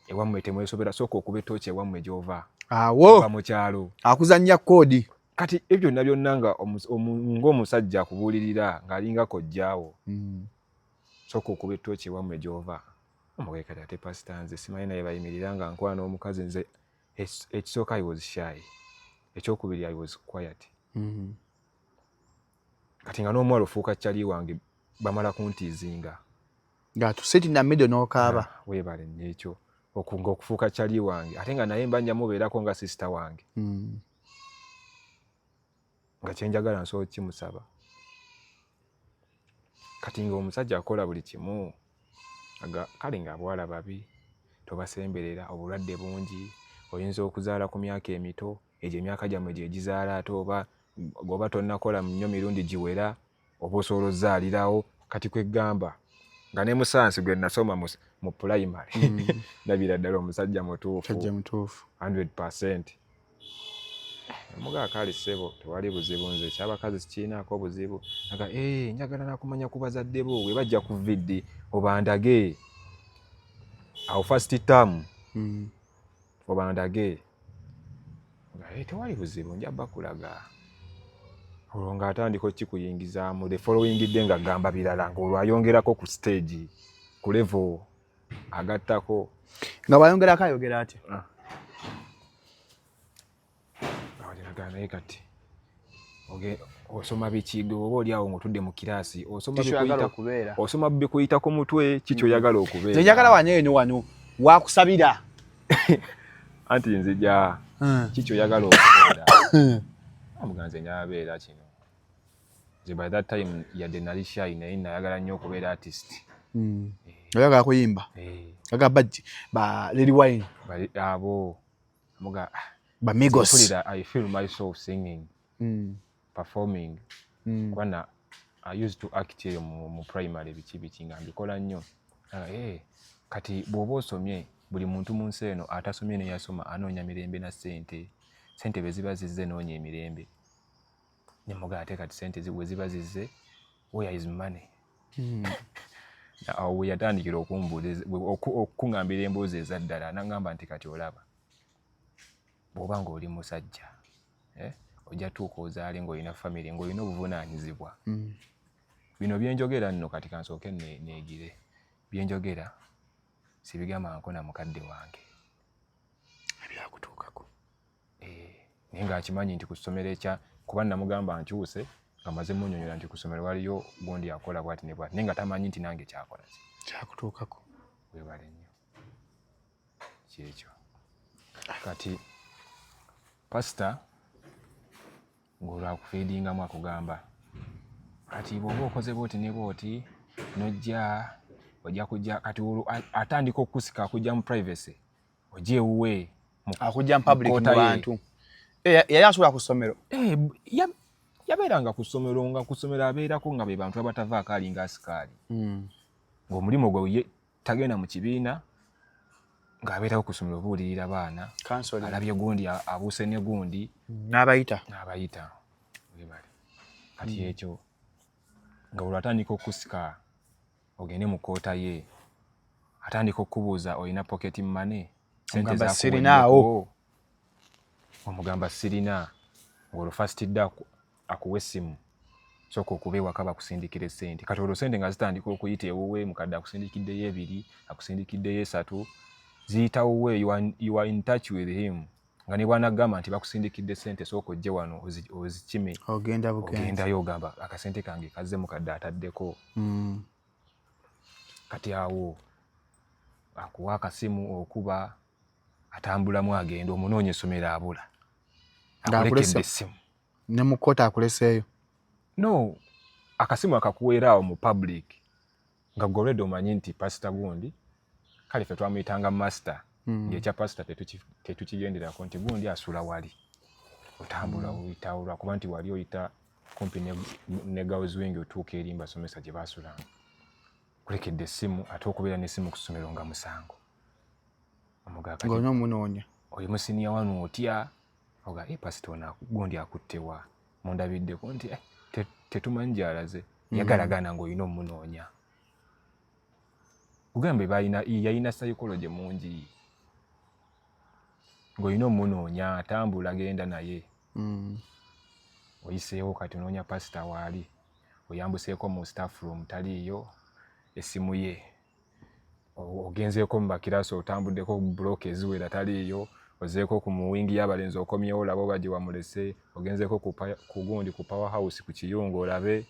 ewammwe temwesobera sooka okuba ettooki ewammwe gy'ova. Awo mu kyalo akuzannya koodi. Kati ebyo byonna nga ng'omusajja akubuulirira ng'alinga kojjaawo. Sooka okuba ettooki ewammwe gy'ova. Omugole kati ate pasita nze simanyi naye bayimirira nga nkwana n'omukazi nze ekisooka I was shy. Ekyokubiri I was quiet. Kati nga n'omuwala ofuuka kyali wange bamala kuntiizinga. Ng'atusiti na middle n'okaaba. Weebale nnyo ekyo ng'okufuuka kyali wange ate nga naye mba nja mubeerako nga sisita wange. Nga kyenjagala nsobola kimusaba. Kati ng'omusajja akola buli kimu kale ng'abawala babi tobasemberera obulwadde bungi oyinza okuzaala ku myaka emito egyo emyaka gyammwe gye gizaala ate oba tonnakola nnyo mirundi giwera oba osobola ozaalirawo. Kati kwegamba nga ne musansi gwe nasoma mu primary nabira ddala omusajja mutuufu 100%. Mugaa kali ssebo tewali buzibu nze ekyabakazi sikiinaako buzibu aga njagala nakumanya ku bazadde bo bwe bajja ku viddi obandage awo first term obandage nga tewali buzibu nja bakulaga olwo ng'atandika okikuyingizaamu the following day nga gamba birala ng'olwo ayongerako ku stage ku level agattako nga bwayongerako ayogera atya. Naye kati osoma bikigo oba oli awo ng'otudde mu kiraasi osoma bikuyita ku mutwe kiki oyagala okubeera. Nze njagala wano wakusabira anti nzija kiki oyagala okubeera. Amuganze nyabeera kino nze by that time yadde nali shy naye nayagala nnyo okubeera artist. Oyagala kuyimba agamba ba Lady Wine abo amuga Bamigos. I feel myself singing, performing. Kwana I used to act mu primary biki nga mbikola nnyo. Kati bw'oba osomye buli muntu mu nsi eno atasomye ne yasoma anoonya mirembe na ssente. Ssente bwe ziba zizze noonya emirembe. Ne mugaa ate kati ssente bwe ziba zizze where is money? Awo yatandikira okuŋŋambira emboozi ezaddala n'aŋŋamba nti kati olaba bw'oba ng'oli musajja ojja tuuka ozaale ng'olina famire ng'olina obuvunaanyizibwa. Bino byenjogera nno kati kansooke neegire byenjogera sibigamba nko na mukadde wange ebyakutuukako naye ng'akimanyi nti ku ssomero kuba namugamba nkyuse nga maze munnyonnyola nti ku ssomero waliyo gundi akola bw'ati ne bw'ati naye nga tamanyi nti nange kyakola kyakutuukako. Weebale nnyo kyekyo. Kati pasita ng'olwakufeedingamu akugamba kati bw'oba okoze booti ne booti ojja kujja kati olwo atandika okukusika akujja mu privacy ojja ewuwe akujja mu public mu bantu. Yali asobola ku ssomero yabeeranga ku ssomero nga ku ssomero abeerako nga be bantu abatavaako alinga asikaali ng'omulimu gwe tagenda mu kibiina ng'abeerako ku ssomero obuulirira baana alabye gundi abuuse ne gundi n'abayita webale kati ekyo nga olwo atandika okusika ogende mu koota ye atandika okubuuza olina pocket money sente zakuwenako omugamba sirina ng'olwo first day akuwa essimu sooka okuba ewaka bakusindikira essente kati olwo sente nga zitandika okuyita ewuwe mukadde akusindikiddeyo 2 akusindikiddeyo 3 ziyita wuwe you are in touch with him nga ne bwanagamba nti bakusindikidde ssente sooka ojje wano ozikime ogendayo ogamba akasente kange kazze mukadde ataddeko. Kati awo akuwa akasimu okuba atambulamu agenda omunoonya essomero abula akulekedde essimu ne mu kkoota akuleseeyo. No, akasimu akakuweera awo mu public nga goledi omanyi nti pasita gundi kale ffe twamuyitanga master ng'ekya pasita tetukigenderako nti gundi asula wali otambula oyitawo lwakuba nti wali oyita kumpi ne Girls Wing otuuka eri mbasomesa gye baasulanga. Kulekedde essimu ate okubeera n'essimu ku ssomero nga musango. Ng'olina omunoonya. Oli musiniya wano otya oga pasita ono gundi akuttewa mundabiddeko nti tetumanyi gy'alaze yagalagana ng'olina omunoonya. Kugambe yalina psychology mungi ng'olina omunoonya atambula genda naye. Oyiseewo kati onoonya pasita waali oyambuseeko mu staff room taliiyo essimu ye ogenzeeko mu bakiraasi otambuddeko buloka eziwera taliiyo ozeeko ku muwingi y'abalenzi okomyewo olabe oba gye wamulese ogenzeeko ku gundi ku power house ku kiyungu olabe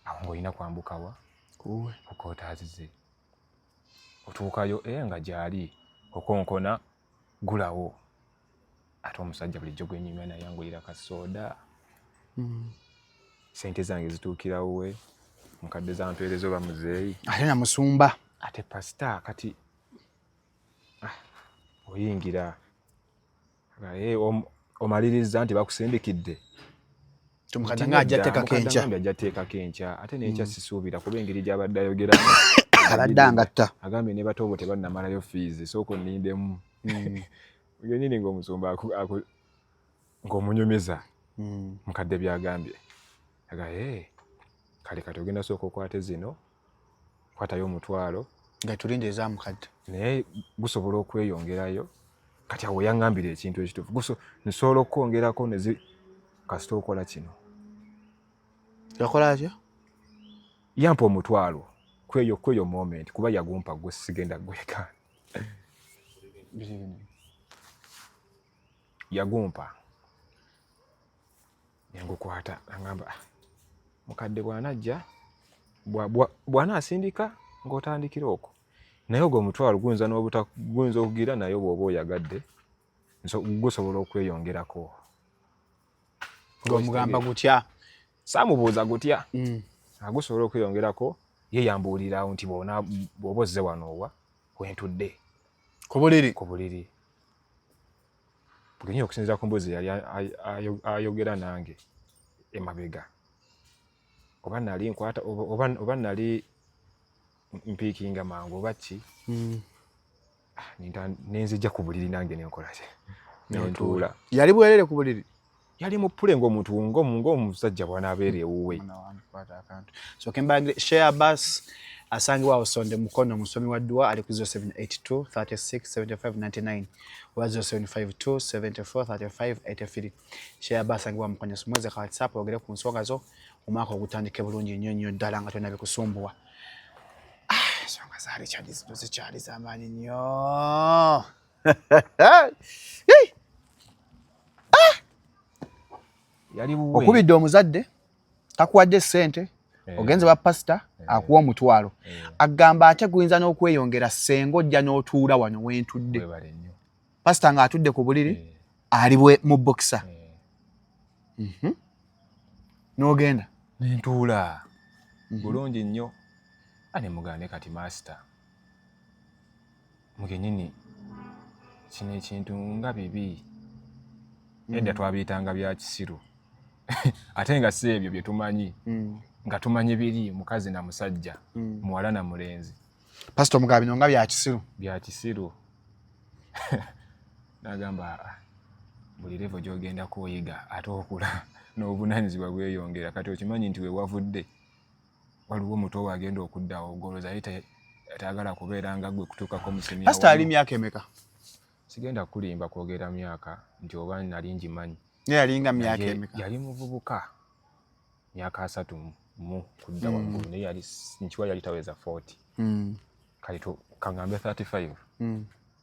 awo ng'olina kwambuka wa ku kkootaazi otuukayo nga gy'ali okonkona gulawo ate omusajja bulijjo gwenyumya naye angulira kasooda. Sente zange zituukirawo we mukadde zampeereza oba muzeeyi ate namusumba ate pasita kati oyingira omaliriza nti bakusindikidde tumukadde nga ajja teekako enkya ate n'ekya sisuubira kuba engeri gy'abadde ayogeramu abadde angatta agambye ne bato bo tebannamalayo fees sooka onnindemu ngenini ng'omusumba ng'omunyumiza mukadde byagambye kale kati ogenda sooka okwate zino kwatayo omutwalo nga tulinde ezamukadde naye gusobola okweyongerayo kati awo yaŋŋambira ekintu ekituufu nsobola okwongerako kasita okola kino yakola atya yampa omutwalo kweyo moment kuba yagumpa gwe sigenda gweka yagumpa nengukwata agamba mukadde bw'anajja bw'anaasindika ng'otandikira okwo naye ogwo omutwalo guyinza okugira naye bw'oba oyagadde gusobola okweyongerako. ng'omugamba gutya saamubuuza gutya gusobola okweyongerako ye yambuulirawo nti bw'oba ozze wano owa wentudde ku buliri bugenyi okusinziira ku mbuzi yali ayogera nange emabega oba nali nkwata oba nali mpiikinga mangu oba ki nenzijja ku buliri nange nenkola ki nentuula. Yali bwerere ku buliri yali mu ppule ng'omuntu ng'omusajja bw'anaabeera ewuwe. So Kembagire Share Bus asangibwa Osonde Mukono musomi wa dduwa ali ku 0782 36 75 99 oba 0752 74 35 83. Share Bus asangibwa Mukono sumweze ka WhatsApp ogere ku nsonga zo omwaka ogutandike bulungi nnyo ddala nga tonna bikusumbuwa. Ensonga zaali zikyali z'amaanyi nnyo. Okubidde omuzadde takuwadde ssente ogenze ba pasita akuwa omutwalo agamba ate guyinza n'okweyongera senga ojja n'otuula wano wentudde pasita ng'atudde ku buliri ali mu bokisa n'ogenda nentuula bulungi nnyo ane mugane kati masita mugenyini kino ekintu nga bibi edda twabiyitanga bya kisiru ate nga si ebyo bye tumanyi nga tumanyi biri mukazi na musajja muwala na mulenzi pasita omugaba bino nga bya kisiru n'agamba buli levo gy'ogenda kwoyiga ate okula n'obuvunaanyizibwa bweyongera kati okimanyi nti we wavudde waliwo omuto agenda okuddawo ogoloza ye atagala kubeera nga gwe kutuukako musemi pasita ali myaka emeka sigenda kulimba kwogera myaka nti oba nali ngimanyi yalinga myaka emeka yali muvubuka myaka 3 mu kudda waggulu naye yali nkiwa yali taweza 40 kale kaŋŋambe 35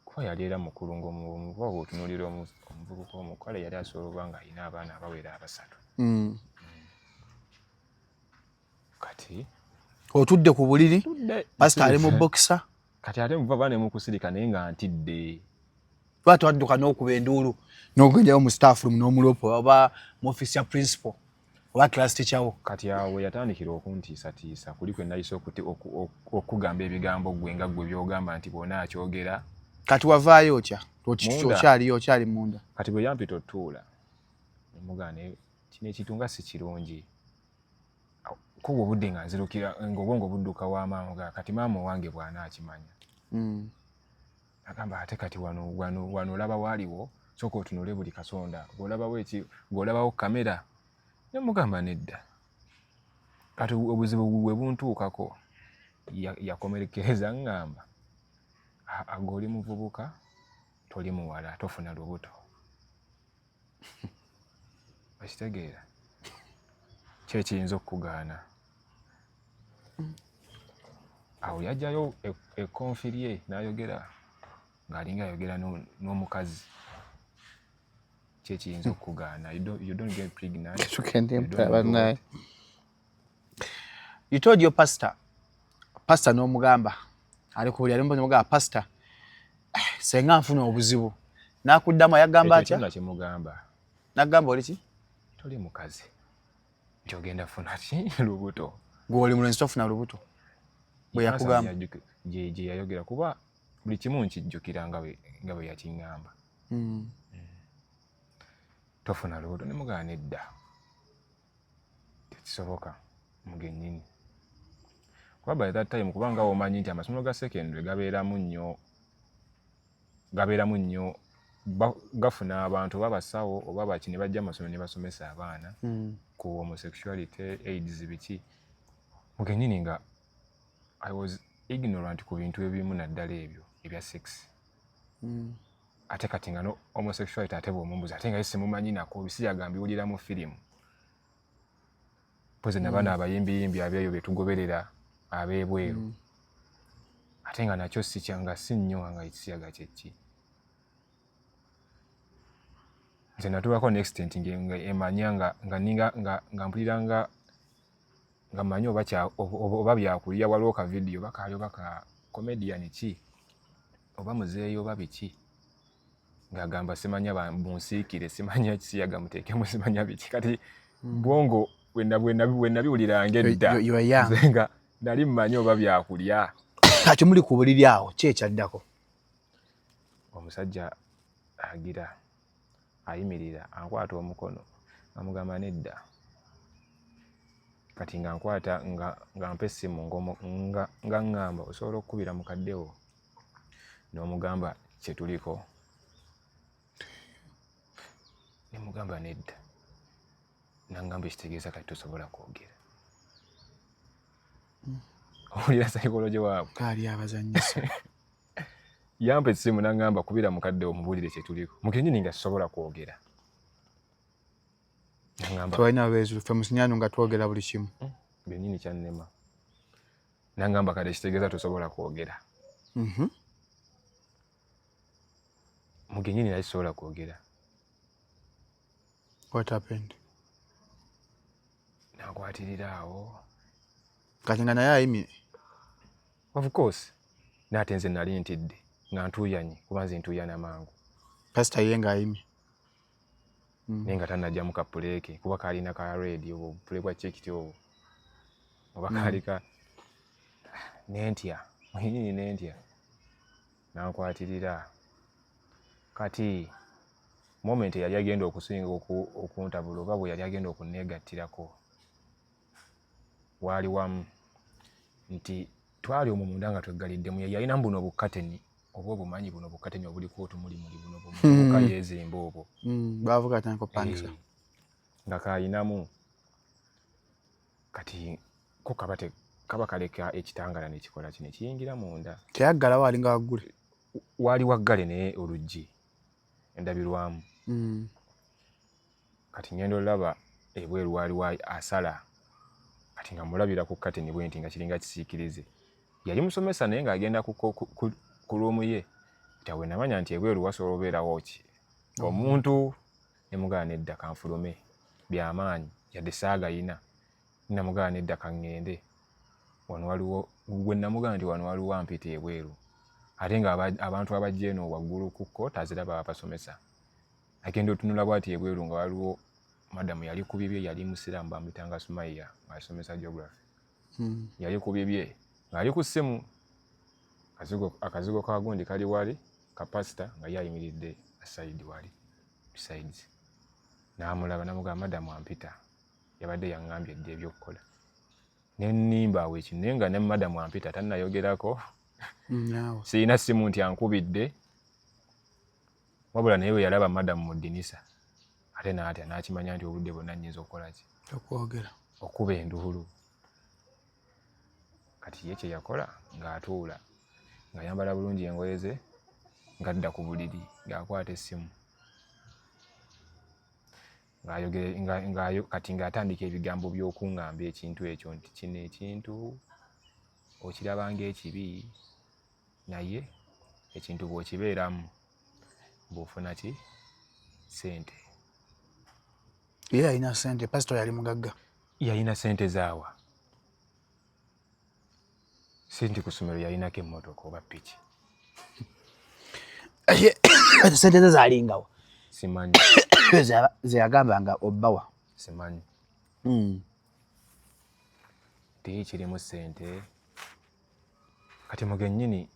kuba yali era mukulu ng'omuvubuka otunuulira omuvubuka omukola yali asobola okuba ng'alina abaana abawera 3. Kati otudde ku buliri pasita ali mu bokisa kati ate muva baane mukusirika naye nga ntidde lwaki wadduka n'okuba enduulu n'okugendayo mu staff room n'omulopo oba mu office ya principal oba class teacher wo. Kati awo yatandikira okuntiisatiisa kuli kwe nayise okugamba ebigambo gwe nga gwe byogamba nti bwona akyogera. Kati wavaayo otya okyali munda. Kati bwe yampita otuula nemugaane kino ekintu nga si kirungi kuba obudde nga nzirukira ng'obwongo budduka w'amaama ga kati maama owange bw'ana akimanya. Agamba ate kati wano olaba waaliwo sooka otunule buli kasonda ng'olabawo kamera. Ne mugamba nedda. Kati obuzibu bwe buntuukako yakomerekereza ngamba ago oli muvubuka toli muwala tofuna lubuto. Okitegeera kye kiyinza okukugaana. Awo yajjayo ekonfirye n'ayogera ng'alinga ayogera n'omukazi. Kye kiyinza okukugaana. You don't get pregnant. You told your pastor n'omugamba ali ku buli ali mugamba pastor senga nfuna obuzibu n'akuddamu yagamba atya? Ekyo kimugamba. N'agamba oli ki? Toli mukazi. Gy'ogenda funa ki lubuto. Gw'oli mulenzi tofuna lubuto. Bwe yakugamba. Gye yayogera kuba buli kimu nkijjukira nga bwe yakingamba. Tofuna lubuto ne mugaana edda. Tekisoboka mugennyini. Kuba by that time kubanga omanyi nti amasomero ga secondary gabeeramu nnyo gafuna abantu oba basawo oba baki ne bajja amasomero ne basomesa abaana ku homosexuality, AIDS biki. Mugennyini nga I was ignorant ku bintu ebimu naddala ebyo ebya sex. Ate kati nga no homosexuality ate bw'omumbuza ate nga ye simumanyi nako bisiyaga mbiwulira mu firimu. Poze n'abaana abayimbi abeeyo be tugoberera abeebweru. Ate nga nakyo si kyanga si nnyo nga ekisiyaga kyeki. Nze natuulako n'extent emanya nga mpulira nga manyi oba byakulya waliwo ka vidiyo bakaali oba ka comedian ki oba muzeeyo oba biki ng'agamba simanya bunsiikire simanya kisiyaga muteekemu simanya biki. Kati bwongo bwe nabiwuliranga edda nga nali mmanyi oba byakulya. Kati muli ku buliri awo ki ekyaddako? Omusajja agira ayimirira ankwata omukono amugamba nedda. Kati nga nkwata nga mpa essimu nga ngamba osobola okukubira mukaddewo n'omugamba kye tuliko. Ne mugamba nedda. Nangamba ekitegeeza kati tosobola kwogera. Owulira psychology waabwe. Kaali abazannyisa. Yampa essimu nangamba kubira mukaddewo mubuulire kye tuliko. Mugennyini nga sisobola kwogera. Twalina beezu ffe musinyano nga twogera buli kimu. Bennyini kyannema. Nangamba kati ekitegeeza tosobola kwogera. Mugennyini naye sisobola kwogera. What happened? Nakwatirira awo. Kati nga naye ayimire. Of course. N'ate nze nali ntidde nga ntuuyanye kuba nze ntuuyana mangu. Pastor ye ng'ayimye. Naye nga tannajjamu ka puleeke kuba kaalina ka radio obupule bwa kyekiti obwo oba kaalika n'entya muhinyini n'entya nankwatirira. Kati moment yali agenda okusinga okuntabula oba bwe yali agenda okunneegattirako waali wamu nti twali omwo munda nga tweggaliddemu yalina buno obukateni oba obumanyi buno obukateni obuliko otumulimuli buno bumuka yeezimba obwo baavuga tanko pangisa nga kaayinamu kati ko kaba kaleka ekitangala nekikola kino kiyingira munda teyaggalawo alinga waggule waali waggale naye oluggi endabirwamu. Kati ngenda olaba ebweru waali asala kati nga mulabira ku kateni bwe nti nga kiringa kisiikirize. Yali musomesa naye ng'agenda ku luumu ye tawe namanya nti ebweru wasobola obeerawo ki omuntu nemugana edda kanfulume byamaanyi yadde saagayina namugana edda kaŋŋende wano waliwo gwe namugana nti wano waliwo ampita ebweru ate nga abantu abajja eno waggulu ku kkoota ziraba abasomesa agenda otunula bwati ebweru nga waliwo madamu yali ku bibye yali musiraamu bamuyitanga Sumaiya asomesa geography yali ku bibye ng'ali ku ssimu akazigo ka gundi kali wali kapasita nga yayimiridde aside wali besides n'amulaba namugamba madamu ampita yabadde yaŋŋambye edda ebyokukola nenimba awo ekino naye nga ne madamu ampita tannayogerako sirina ssimu nti ankubidde wabula naye bwe yalaba madamu mu ddinisa ate n'atya n'akimanya nti obudde bwonna nnyinza okukola ki okwogera okuba enduulu kati ye kye yakola ng'atuula ng'ayambala bulungi engoye ze ng'adda ku buliri ng'akwata essimu kati ng'atandika ebigambo by'okuŋŋamba ekintu ekyo nti kino ekintu okiraba ng'ekibi naye ekintu bw'okibeeramu bw'ofuna ki ssente. Ye yalina ssente, pasito yali mugagga. Yalina ssente zaawa? Ssente ku ssomero yalinako emmotoka oba piki? Ssente ze zaalingawo? Simanyi. Ze yagambanga obbawa? Simanyi. Tiyi kirimu ssente. Kati mugennyini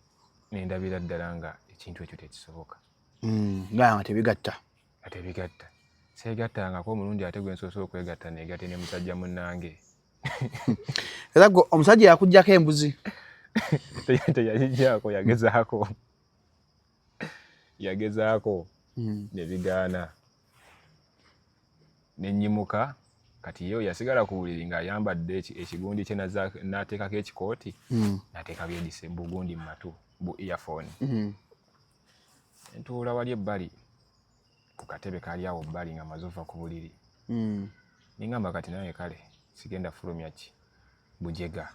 nendabira ddala nga ekintu ekyo tekisoboka. Nga tebigatta. Tebigatta. Seegattangako omulundi ate gwe nsobola okwegatta neegatte ne musajja munnange. Era gwe omusajja yakuggyako embuzi? Teyagiggyako, yagezaako. Yagezaako ne bigaana. Ne nnyimuka kati yo yasigala ku buliri ng'ayambadde ekigundi kye n'ateekako ekikooti n'ateeka byedise bugundi mu matu bu earphone. Ntuula wali ebbali ku katebe kaali awo bbali nga maze ova ku buliri. Ningamba kati naye kale sigenda fulumya ki bujega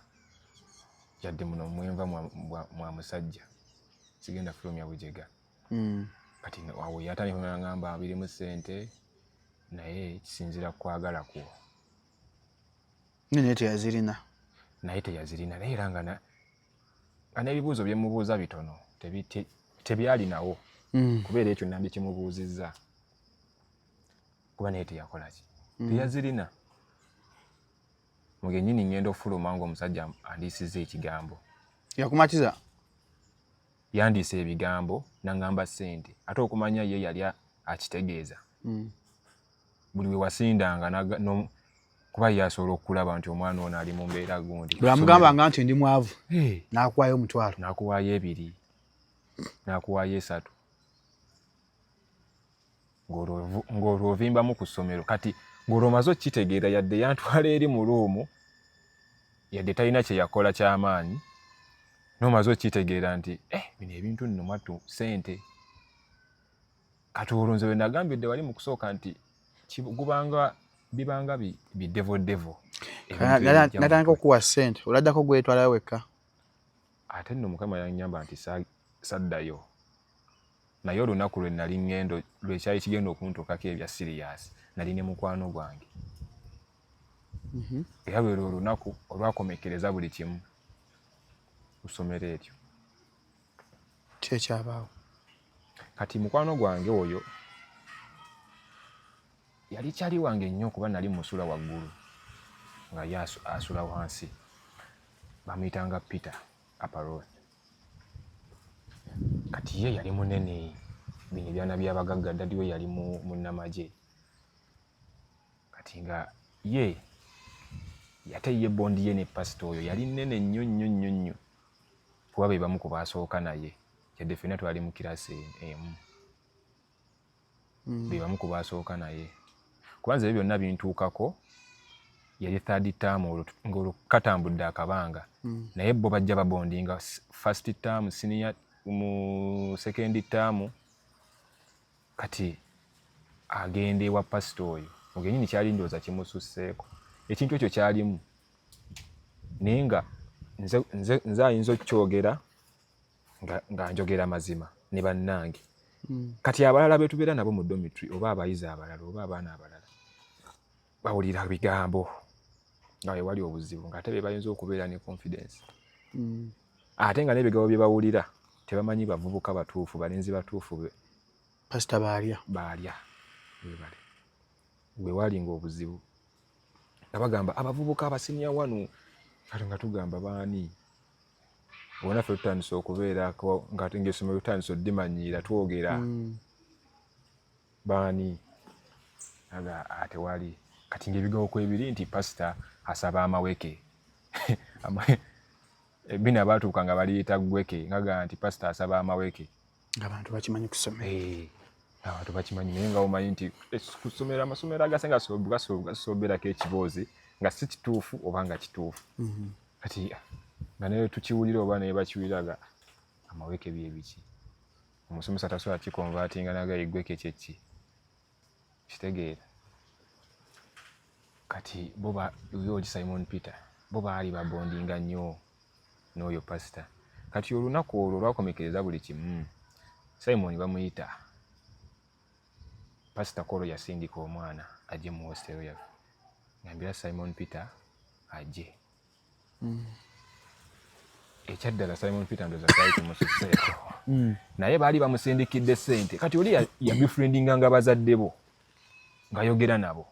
yadde muno mwenva mwa musajja sigenda fulumya bujega. Kati awo yatandika ngamba birimu ssente naye kisinzira kwagala kwo. Naye teyazirina. Naye teyazirina naye era nga n'ebibuuzo bye mubuuza bitono tebyalinawo kubeera ekyo nambi kimubuuzizza kuba naye teyakola ki teyazirina. Mugennyini ngenda ofuluma ng'omusajja andiisizza ekigambo. Yakumatiza? Yandiisa ebigambo n'aŋŋamba ssente ate okumanya ye yali akitegeeza. Buli we wasindanga kuba yasobola okulaba nti omwana ono ali mu mbeera gundi. Bwe amugambanga nti ndi mwavu n'akuwaayo omutwalo. N'akuwaayo 2, n'akuwaayo 3. Ng'olwo ovimbamu ku ssomero kati ng'olwomaze okitegeera yadde yantwala eri mu luumu yadde talina kye yakola ky'amaanyi n'omaze okitegeera nti bino ebintu nno mwattu ssente. Kati olwo nze we nagambidde wali mu kusooka nti bibanga bidevodevo. Natandika okuwa ssente oladdako gwetwalayo wekka. Ate nno Mukama yannyamba nti saddayo. Naye olunaku lwe nali ŋŋendo lwekyali kigenda okuntuukako ebya siriyasi nali ne mukwano gwange. Era lwe olunaku olwakomekereza buli kimu ku ssomero eryo. Kyekyabaawo. Kati mukwano gwange oyo yali kyali wange nnyo okuba nali musula waggulu nga ye asula wansi. Bamuyitanga Peter Aparoth. Kati ye yali munene bino ebyana by'abagagga ddadi we yali munnamagye. Kati nga ye ate ye bondi ye ne pasita oyo yali nnene nnyo nnyo nnyo nnyo kuba be bamu ku baasooka naye yadde ffenna twali mu kirasi emu. Be bamu ku baasooka naye kubanza ebyo byonna bintuukako yali 3rd term ng'olwo katambudde akabanga naye bo bajja babondinga 1st term senior mu 2nd term kati agenda ewa pasita oyo mugennyini kyali ndowooza kimususseeko ekintu ekyo kyalimu naye nga nze ayinza okukyogera nga njogera mazima ne bannange. Kati abalala betubeera nabo mu dormitory oba abayizi abalala oba abaana abalala bawulira bigambo nga we wali obuzibu ng'ate be bayinza okubeera ne confidence. Ate nga n'ebigambo bye bawulira tebamanyi bavubuka batuufu balenzi batuufu pasita baalya webale we wali ng'obuzibu nga bagamba abavubuka abasiniya wano kale nga tugamba baani wona ffe tutandise okubeerako ng'essomero tutandise oddimanyiira twogera baani aga ate wali kati ng'ebigambo kwebiri nti pasita asaba amaweke bina baatuuka nga baliyita gweke ngaga nti pasita asaba amaweke abantu bakimanyi kusomera abantu bakimanyi naye nga omanyi nti kusomera amasomero agasinga gasoberako ekiboozi nga si kituufu oba nga kituufu kati nga naye tukiwulira oba naye bakiwuliraga amaweke byebiki omusomesa tasobola kikonvatinga naga igweke kyeki kitegeera kati oli Simon Peter bo baali babondinga nnyo n'oyo pasita kati olunaku olwo lwakomekereza buli kimu Simon bamuyita pasita Kolo yasindika omwana ajje mu hostero yaffe ngambira Simon Peter ajje ekyaddala Simon Peter ndoza saali tumususeeko naye baali bamusindikidde ssente kati oli yabifriendinga nga bazadde bo ng'ayogera nabo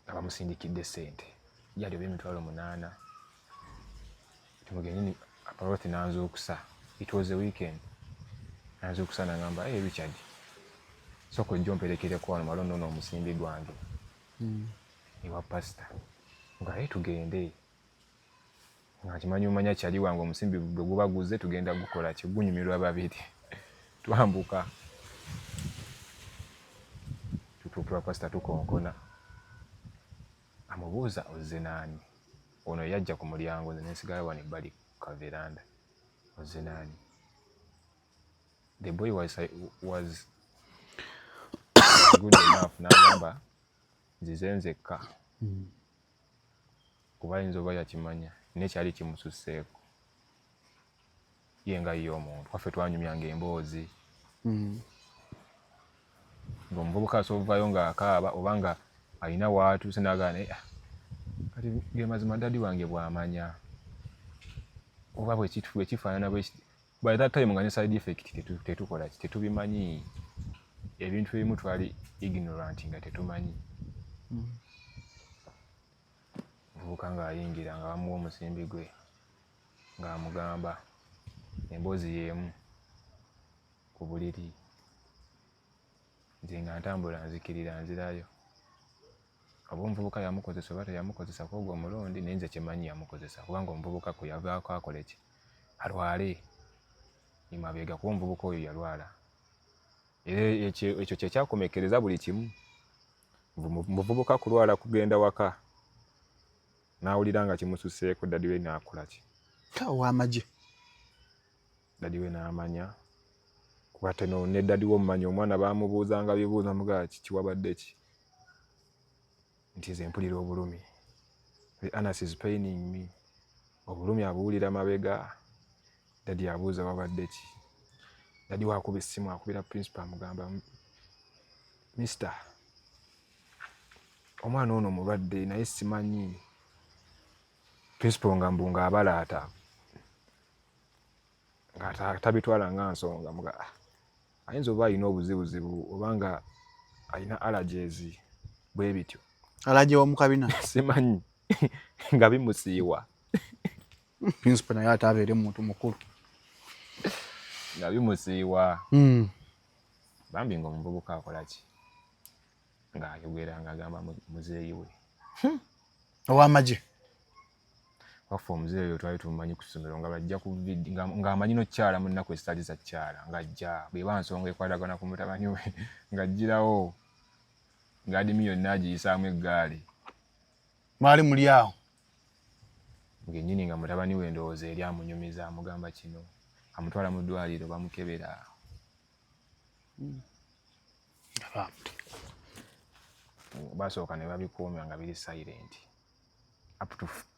nga bamusindikidde ssente yali oba emitwalo 8 tumugenyi Aparothi n'anzuukusa it was a weekend n'anzuukusa n'agamba Richard soko ojja omperekereko wano malo nno omusimbi gwange ewa pasita nga tugende nga kimanyi omanya kyali wange omusimbi bwe guba guzze tugenda gukola kigunyumirwa babiri twambuka tutuukira pasita tukonkona amubuuza ozze naani ono yajja ku mulyango nze nensigala wano ebbali ku kaveranda ozze naani the boy was good enough n'agamba nzize nzekka kuba ayinza oba yakimanya nekyali kimususseeko ye nga ye omuntu waffe twanyumyanga emboozi ng'omuvubuka asovayo ng'akaaba oba nga alina waatuuse n'agaana kati ge mazima dadi wange bw'amanya oba bwekifaanana by that time nga ne side effect tetukola tetubimanyi ebintu ebimu twali ignorant nga tetumanyi muvubuka ng'ayingira nga bamuwa omusimbi gwe ng'amugamba emboozi y'emu ku buliri nze nga ntambula nzikirira nzirayo oba omuvubuka yamukozesa oba teyamukozesa kwogwo omulundi naye nze kimanyi yamukozesa kubanga omuvubuka kwe yavaako akola ki alwale emabega kuba omuvubuka oyo yalwala era ekyo kyekyakomekereza buli kimu muvubuka kulwala kugenda waka n'awulira nga kimususseeko dadi we n'akola ki ow'amagye dadi we n'amanya kuba teno ne dadi we omumanyi omwana baamubuuzanga bibuuza mugaa kiwabadde ki nti nze mpulira obulumi the anus is paining me obulumi abuwulira mabega dadi abuuza wabadde ki dadi waakuba essimu akubira principal amugamba mister omwana ono mulwadde naye simanyi principal nga mbu ng'abalaata nga tabitwala nga nsonga muga ayinza oba alina obuzibuzibu obanga alina allergies bwe bityo alaje w'omukabina simanyi nga bimusiiwa principal naye ate abeere muntu mukulu nga bimusiiwa bambi ng'omuvubuka akola ki ng'ayogera ng'agamba muzeeyi we ow'amagye waffe omuzeeyi oyo twali tumumanyi ku ssomero nga bajja ku vidi ng'amanyi n'okukyala mu nnaku ezitali za kyala ng'ajja bweba nsonga ekwatagana ku mutabani we ng'ajjirawo ng'adimi yonna agiyisaamu eggaali mwali muli awo ngennyini nga mutabani we ndowooza eri amunyumiza amugamba kino amutwala mu ddwaliro bamukebera basooka ne babikuumya nga biri silent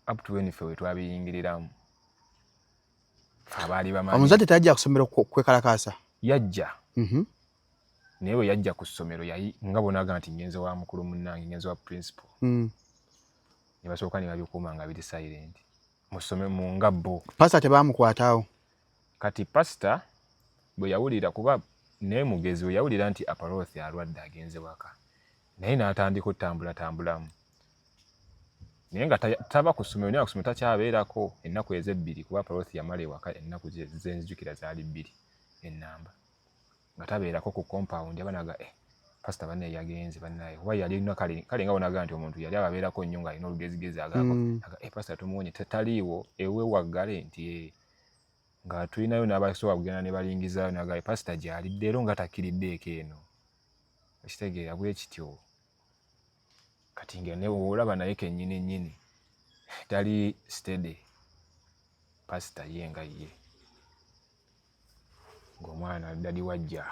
up to when ffe we twabiyingiriramu abaali bamanyi. Omuzadde tajja kusomera kwekalakaasa. Yajja. Naye bwe yajja ku ssomero nga bonaga nti ngenze wa mukulu munnange, ngenze wa principal. Ne basooka ne babikuuma nga biri silent. Mu ssomero mu ngabbo. Pasita tebaamukwataawo. Kati pasita bwe yawulira kuba naye mugezi we yawulira nti Aparothi alwadde agenze waka. Naye n'atandika otambula. Naye nga taba ku ssomero, naye ku ssomero takyabeerako ennaku ezebbiri kuba Aparothi yamala ewaka ennaku zenzijukira zaali 2 ennamba. Nga tabeerako ku compound abanaga pasita banne yagenze bannaye kuba yali alina kale nga bonaga nti omuntu yali ababeerako nnyo nga alina olugezigezi agamba pasita tumuwonye taliiwo ewe waggale nti nga tulinayo n'abasobola kugenda ne balingizaayo naga pasita gy'alidde ero nga takkiriddeeko eno. Ekitegeera bwe kityo. Kati nga ne olaba naye kennyini tali steady pasita ye nga ye. Ng'omwana dadi wajja.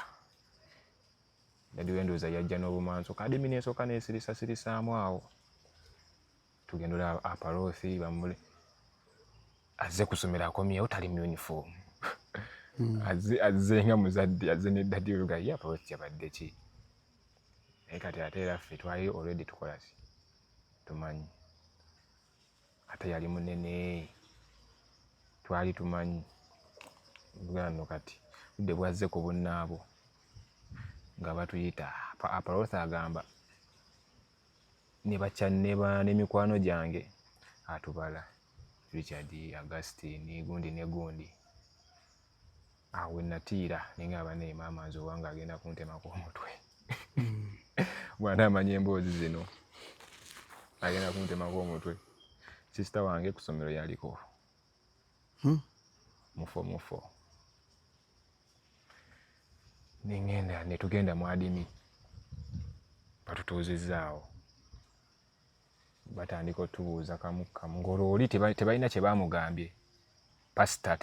Dadi w'endowooza yajja n'obumanso kadimi n'esooka n'esirisasirisaamu awo. Tugenda olaba Aparothi bamule. Azze ku ssomero akomyewo tali mu uniform. Azze nga muzadde azze ne dadi we ga Aparothi yabadde ki? Naye kati ate era ffe twali already tukola ki? Tumanyi. Ate yali munene. Twali tumanyi. Bwano kati budde bwazze ku bunnaabo nga batuyita Aparothi agamba ne bakyanneba n'emikwano gyange atubala Richard, Augustine, gundi ne gundi. Awe natiira ninga abane maama nzo wange agenda kuntemako omutwe. Bwana amanyi emboozi zino. Agenda kuntemako omutwe. Sister wange ku ssomero yaliko. Mufo. Ningenda ne tugenda mu adimi. Batutuuzizaawo. Batandika otubuuza kamu ng'olwoli tebalina kye baamugambye. Pasita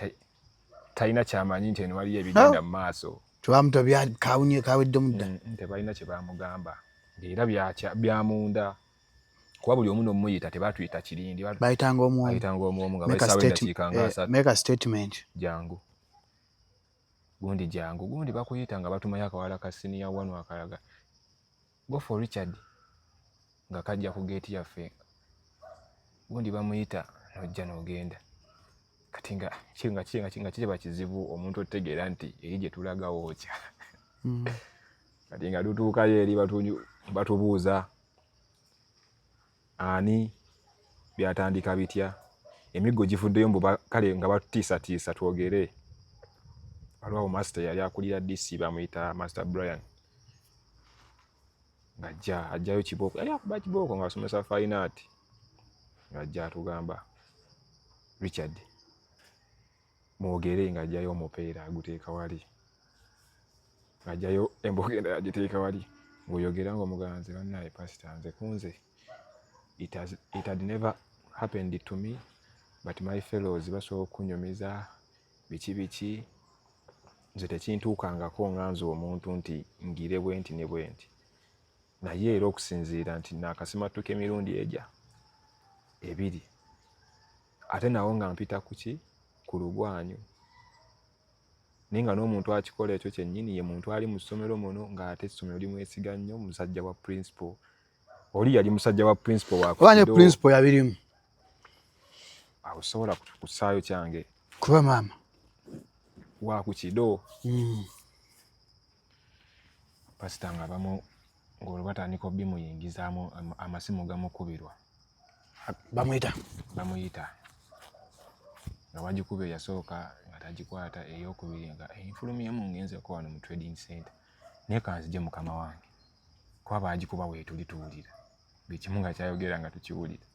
talina kyamanyi nti eno waliyo ebigenda mu maaso. Tebamutobya kawedde mudda. Tebalina kye baamugamba. Era byamunda. Kuba buli omu n'omuyita tebaatuyita kirindi. Bayitanga omwomu nga bayisaawo eddakiika nga 3. Make a statement. Jangu. Gundi bakuyita nga batumayo akawala ka senior wano akalaga. Go for Richard. Nga kajja ku geeti yaffe. Gundi bamuyita n'ojja n'ogenda. Kati nga kiba kizibu omuntu otegeera nti eri gye tulaga wookya. Kati nga tutuukayo eri batubuuza ani byatandika bitya. Emiggo gifuddeyo mbu kale nga batutiisatiisa twogere. Waliwo master yali akulira DC bamuyita Master Brian. Ajjayo kibooko. Yali akuba kibooko nga asomesa fine art. Ng'ajja atugamba Richard mwogere ng'ajjayo omupeera aguteeka wali. Ng'ajjayo embogenda agiteeka wali. Ng'oyogera ng'omuganzi bannaye pasita nze kunze. It had never happened to me, but my fellows basobola okunyumiza biki. Nze tekintuukangako nga nze omuntu nti ngire bwenti ne bwenti. Naye era okusinziira nti naakasimatuka emirundi egya 2. Ate nawo nga mpita ku lugwanyu. Naye nga n'omuntu akikola ekyo kyennyini ye muntu ali mu ssomero muno ng'ate essomero limwesiga nnyo, musajja wa principal. Oli yali musajja wa principal Wanye principal yabirimu. Awo sobola ku ssaayo kyange. Kuba maama. Wa ku kido. Pasita nga bamu ng'olwo batandika obimuyingizaamu amasimu gamukubirwa. Bamuyita. Nga bagikuba eyasooka nga tagikwata, ey'okubiri nga infulumyemu ngenzeko wano mu trading center. Naye kanzije mukama wange. Kuba bagikuba weetuli tuwulira. Buli kimu nga kyayogera nga tukiwulira.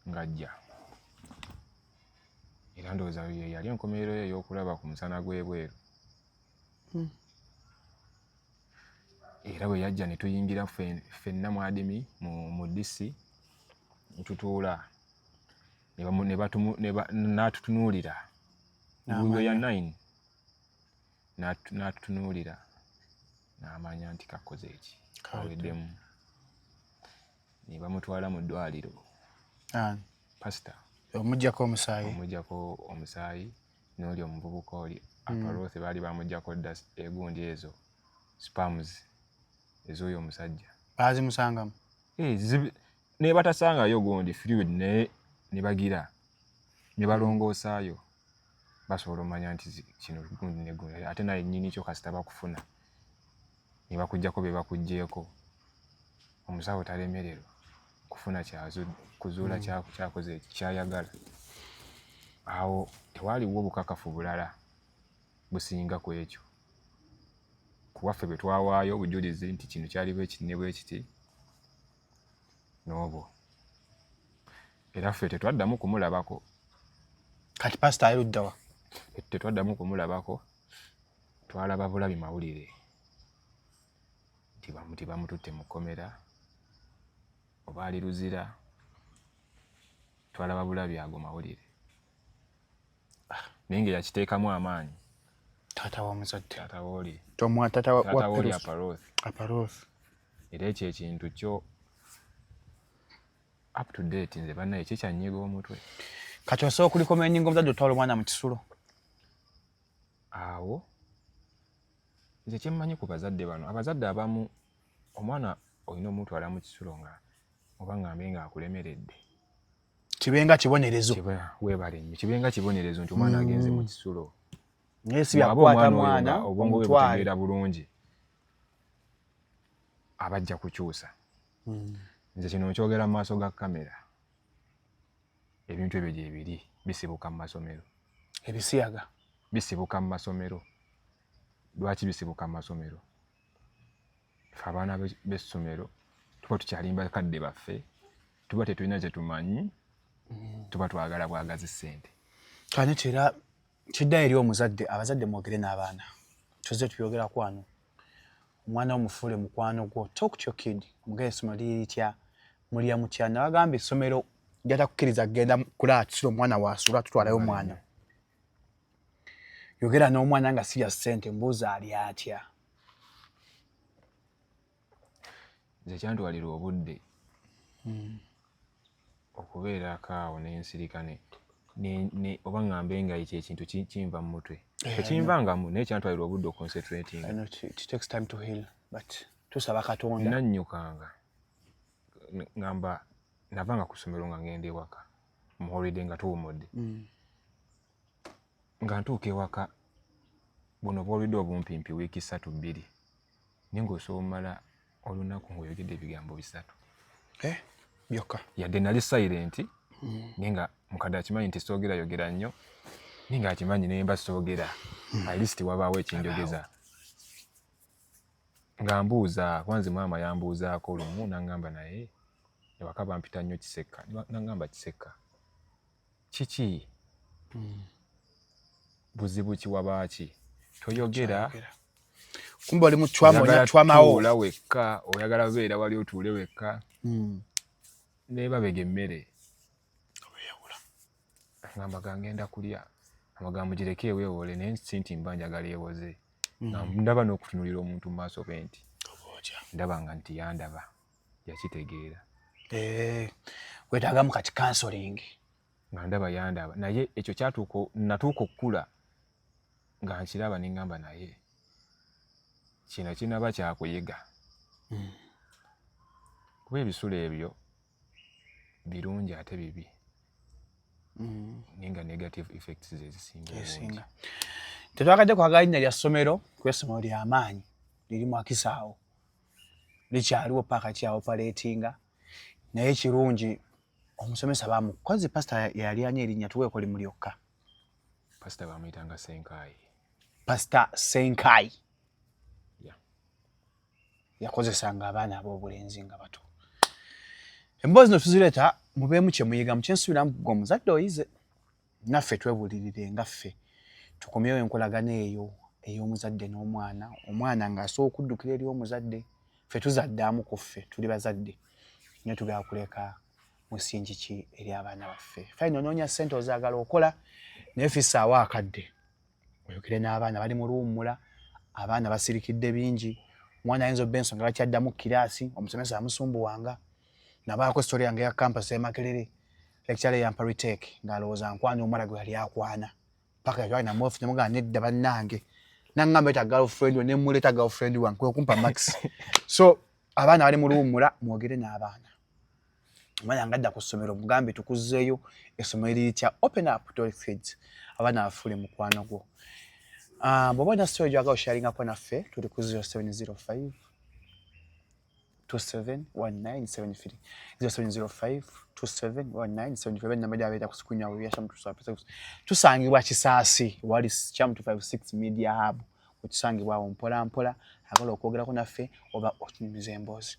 Ng'ajja. Era ndowooza yali enkomerero ye ey'okulaba ku musana gw'ebweru. Era bwe yajja ne tuyingira ffenna mu adimi mu DC ntutuula n'atutunuulira nguudo ya 9 n'atutunuulira n'amanya nti kakoze eki kaweddemu. Ne bamutwala mu ddwaliro. Pasita omuggyako omusaayi n'oli omuvubuka oli aparothi baali bamuggyako dda egundi ezo spams ez'oyo omusajja baazimusangamu ne batasangayo gundi fluid ne bagira ne balongoosaayo basobola omanya nti kino gundi ne gundi ate naye nnyini kyo kasita bakufuna ne bakuggyako be bakuggyeko omusawo talemererwa kufuna kuzuula kyakoze kyayagala. Awo tewaaliwo obukakafu bulala businga ku ekyo. Kuwaffe bwe twawaayo obujulizi nti kino kyali bwekiti ne bwekiti n'obwo. Era ffe tetwaddamu kumulabako. Kati pasita ayeruddawa? Tetwaddamu kumulabako. Twalaba bulabi mawulire nti bamututte mu kkomera oba ali luzira. Twalaba bulabi ago mawulire naye ng'eyakiteekamu amaanyi taata w'omuzadde, taata wooli aparothi. Era ekyo ekintu kyo up to date nze bannaye kyo kyanyiga omutwe. Kati osobola kulikomeninga omuzadde otwala omwana mu kisulo? Awo nze kyemmanyi ku bazadde bano, abazadde abamu omwana olina omutwala mu kisulo nga oba ngambe ng'akulemeredde kibenga kibonerezo. Weebale nnyo, kibenga kibonerezo nti omwana agenze mu kisulo. Naye si byakukwata mwana obwongo bwe butegeera bulungi abajja kukyusa. Nze kino nkyogera mu maaso ga kamera. Ebintu ebyo gye biri bisibuka mu masomero. Ebisiyaga bisibuka mu masomero. Lwaki bisibuka mu masomero? Ffe abaana b'essomero tuba tukyalimba kadde baffe, tuba tetulina kye tumanyi, tuba twagala bwagazi ssente. Kane kira kidda eri omuzadde, abazadde mwogere n'abaana. Tuze tuyogerako wano. Omwana omufuule mukwano gwo, talk to your kid. Mugere essomero liri litya, mulya mutya. Nabagamba essomero lyatakukkiriza kugenda kulaba kisulo omwana waasula tutwalayo omwana. Yogera n'omwana nga sirya ssente, mbuuza ali atya. Nze kyantwalira obudde okubeerako awo n'ensirika oba ngambe nga ekyo ekintu kinva mu mutwe. Tekinvangamu naye kyantwalira obudde oconcentrating. It takes time to heal, but tusaba Katonda. Nannyukanga ngamba navanga ku ssomero nga ngenda ewaka mu holiday nga tuwumudde. Nga ntuuka ewaka buno bw'oludde obumpimpi wiiki 3-2 naye ng'osobola omala olunaku ng'oyogedde ebigambo 3 byokka. Yadde nali silent naye nga mukadde akimanyi nti soogera yogera nnyo naye nga akimanyi naye mba soogera at least wabaawo ekinjogeza. Nga mbuuza kwanzi maama yambuuzaako lumu n'angamba naye ewaka bampita nnyo Kiseka. N'angamba Kiseka kiki? Buzibu ki wabaaki? Toyogera. Kumbe oli mu twamawo. Tuula wekka, oyagala beera wali otuule wekka. Neeba bega emmere. Ngamba gangenda kulya. Amagambo gireke eweewole naye sinti mba njagala ewoze. Ndaba n'okutunulira omuntu mu maaso ge nti ndaba nga nti yandaba yakitegeera. Wetaagamu kati counseling. Nga ndaba yandaba naye ekyo natuuka okukula nga nkiraba ne ngamba naye kino kinaba kyakuyiga. Kuba ebisulo ebyo birungi ate bibi. Ninga negative effects zezisinga. Tetwakadde kwagala linnya lya ssomero kuba essomero ly'amaanyi lirimu akisaawo. Likyaliwo paka kyaoperatinga naye kirungi omusomesa bamukozi pasita yali ani erinnya tuweeko limu lyokka. Pasita bamuyitanga Senkai. Pasita Senkai. Yakozesanga abaana ab'obulenzi nga bato. Emboozi no tuzireeta mubeemu kye muyiga mu kyensuubiramu gwe omuzadde oyize. Naffe twebulirire nga ffe tukomyewo enkolagana eyo ey'omuzadde n'omwana. Omwana ng'asobola okuddukira eri omuzadde. Ffe tuzaddamu ku ffe tuli bazadde. Naye tugala kuleka musingi ki eri abaana baffe. Fayino onoonya ssente ozaagala okola naye fissaawo akadde. Oyogere n'abaana bali mu luwummula, abaana basirikidde bingi. Omwana ayinza obba ensonga bakyaddamu kiraasi, omusomesa amusumbuwanga. Nabaako story yange ya campus e Makerere. Lecturer yampa retake ng'alowooza nkwana omwana gwe yali akwana. paka yajwa na mofu nyamuga nedda bannange nangamba eta girlfriend ne muleta girlfriend wange kwe kumpa max so abaana bali mu luwumula mwogere n'abaana mwana ngadda ku ssomero mugambe tukuzzeeyo essomero litya open up to kids abaana bafule mukwano gwo bw'obona story gyaga osharingako naffe tuli ku 0705 271973 0705 271973 namba gy'abeera ku screen yawe yashamu tusangibwa Kisaasi wali Sham 256 Media Hub kutusangibwawo mpola mpola akola okwogerako naffe oba otunyumiza emboozi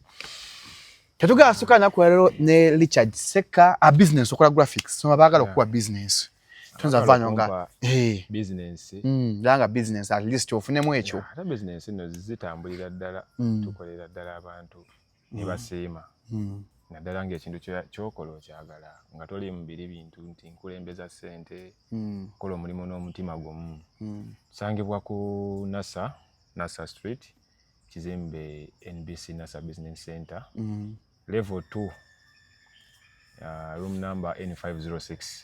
tetugasuka naku leero ne Richard Seka a business okola graphics so baagala okuwa business tunza vanyo nga business langa business at least ofunemu ekyo ata business no zitambulira ddala tukolera ddala abantu ne basiima naddala ng'ekintu kyokola okyagala nga toli mu biri bintu nti nkulembeza ssente kola omulimu n'omutima gumu sangibwa ku NASA Street kizimbe NBC NASA Business Center level 2 room number N506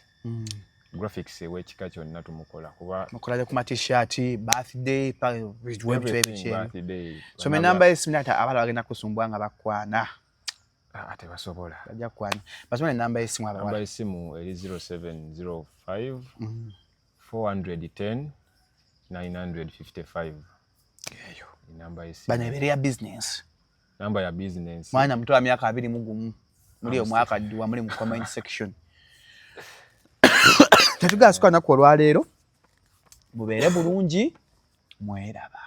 graphics wekika kyonna tumukola kuba mukola ku t-shirt birthday birthday so me number esimnata abala bagenda kusumbwa nga bakwana ate basobola bajja kwana basome number esimu abala number esimu eri 0705 410 955 eyo number esimu bana ebere ya business number ya business mwana mtu wa miaka 20 muri omwaka dduwa muri mu comment section tetugasuka naku olwaleero mubeere bulungi mweraba.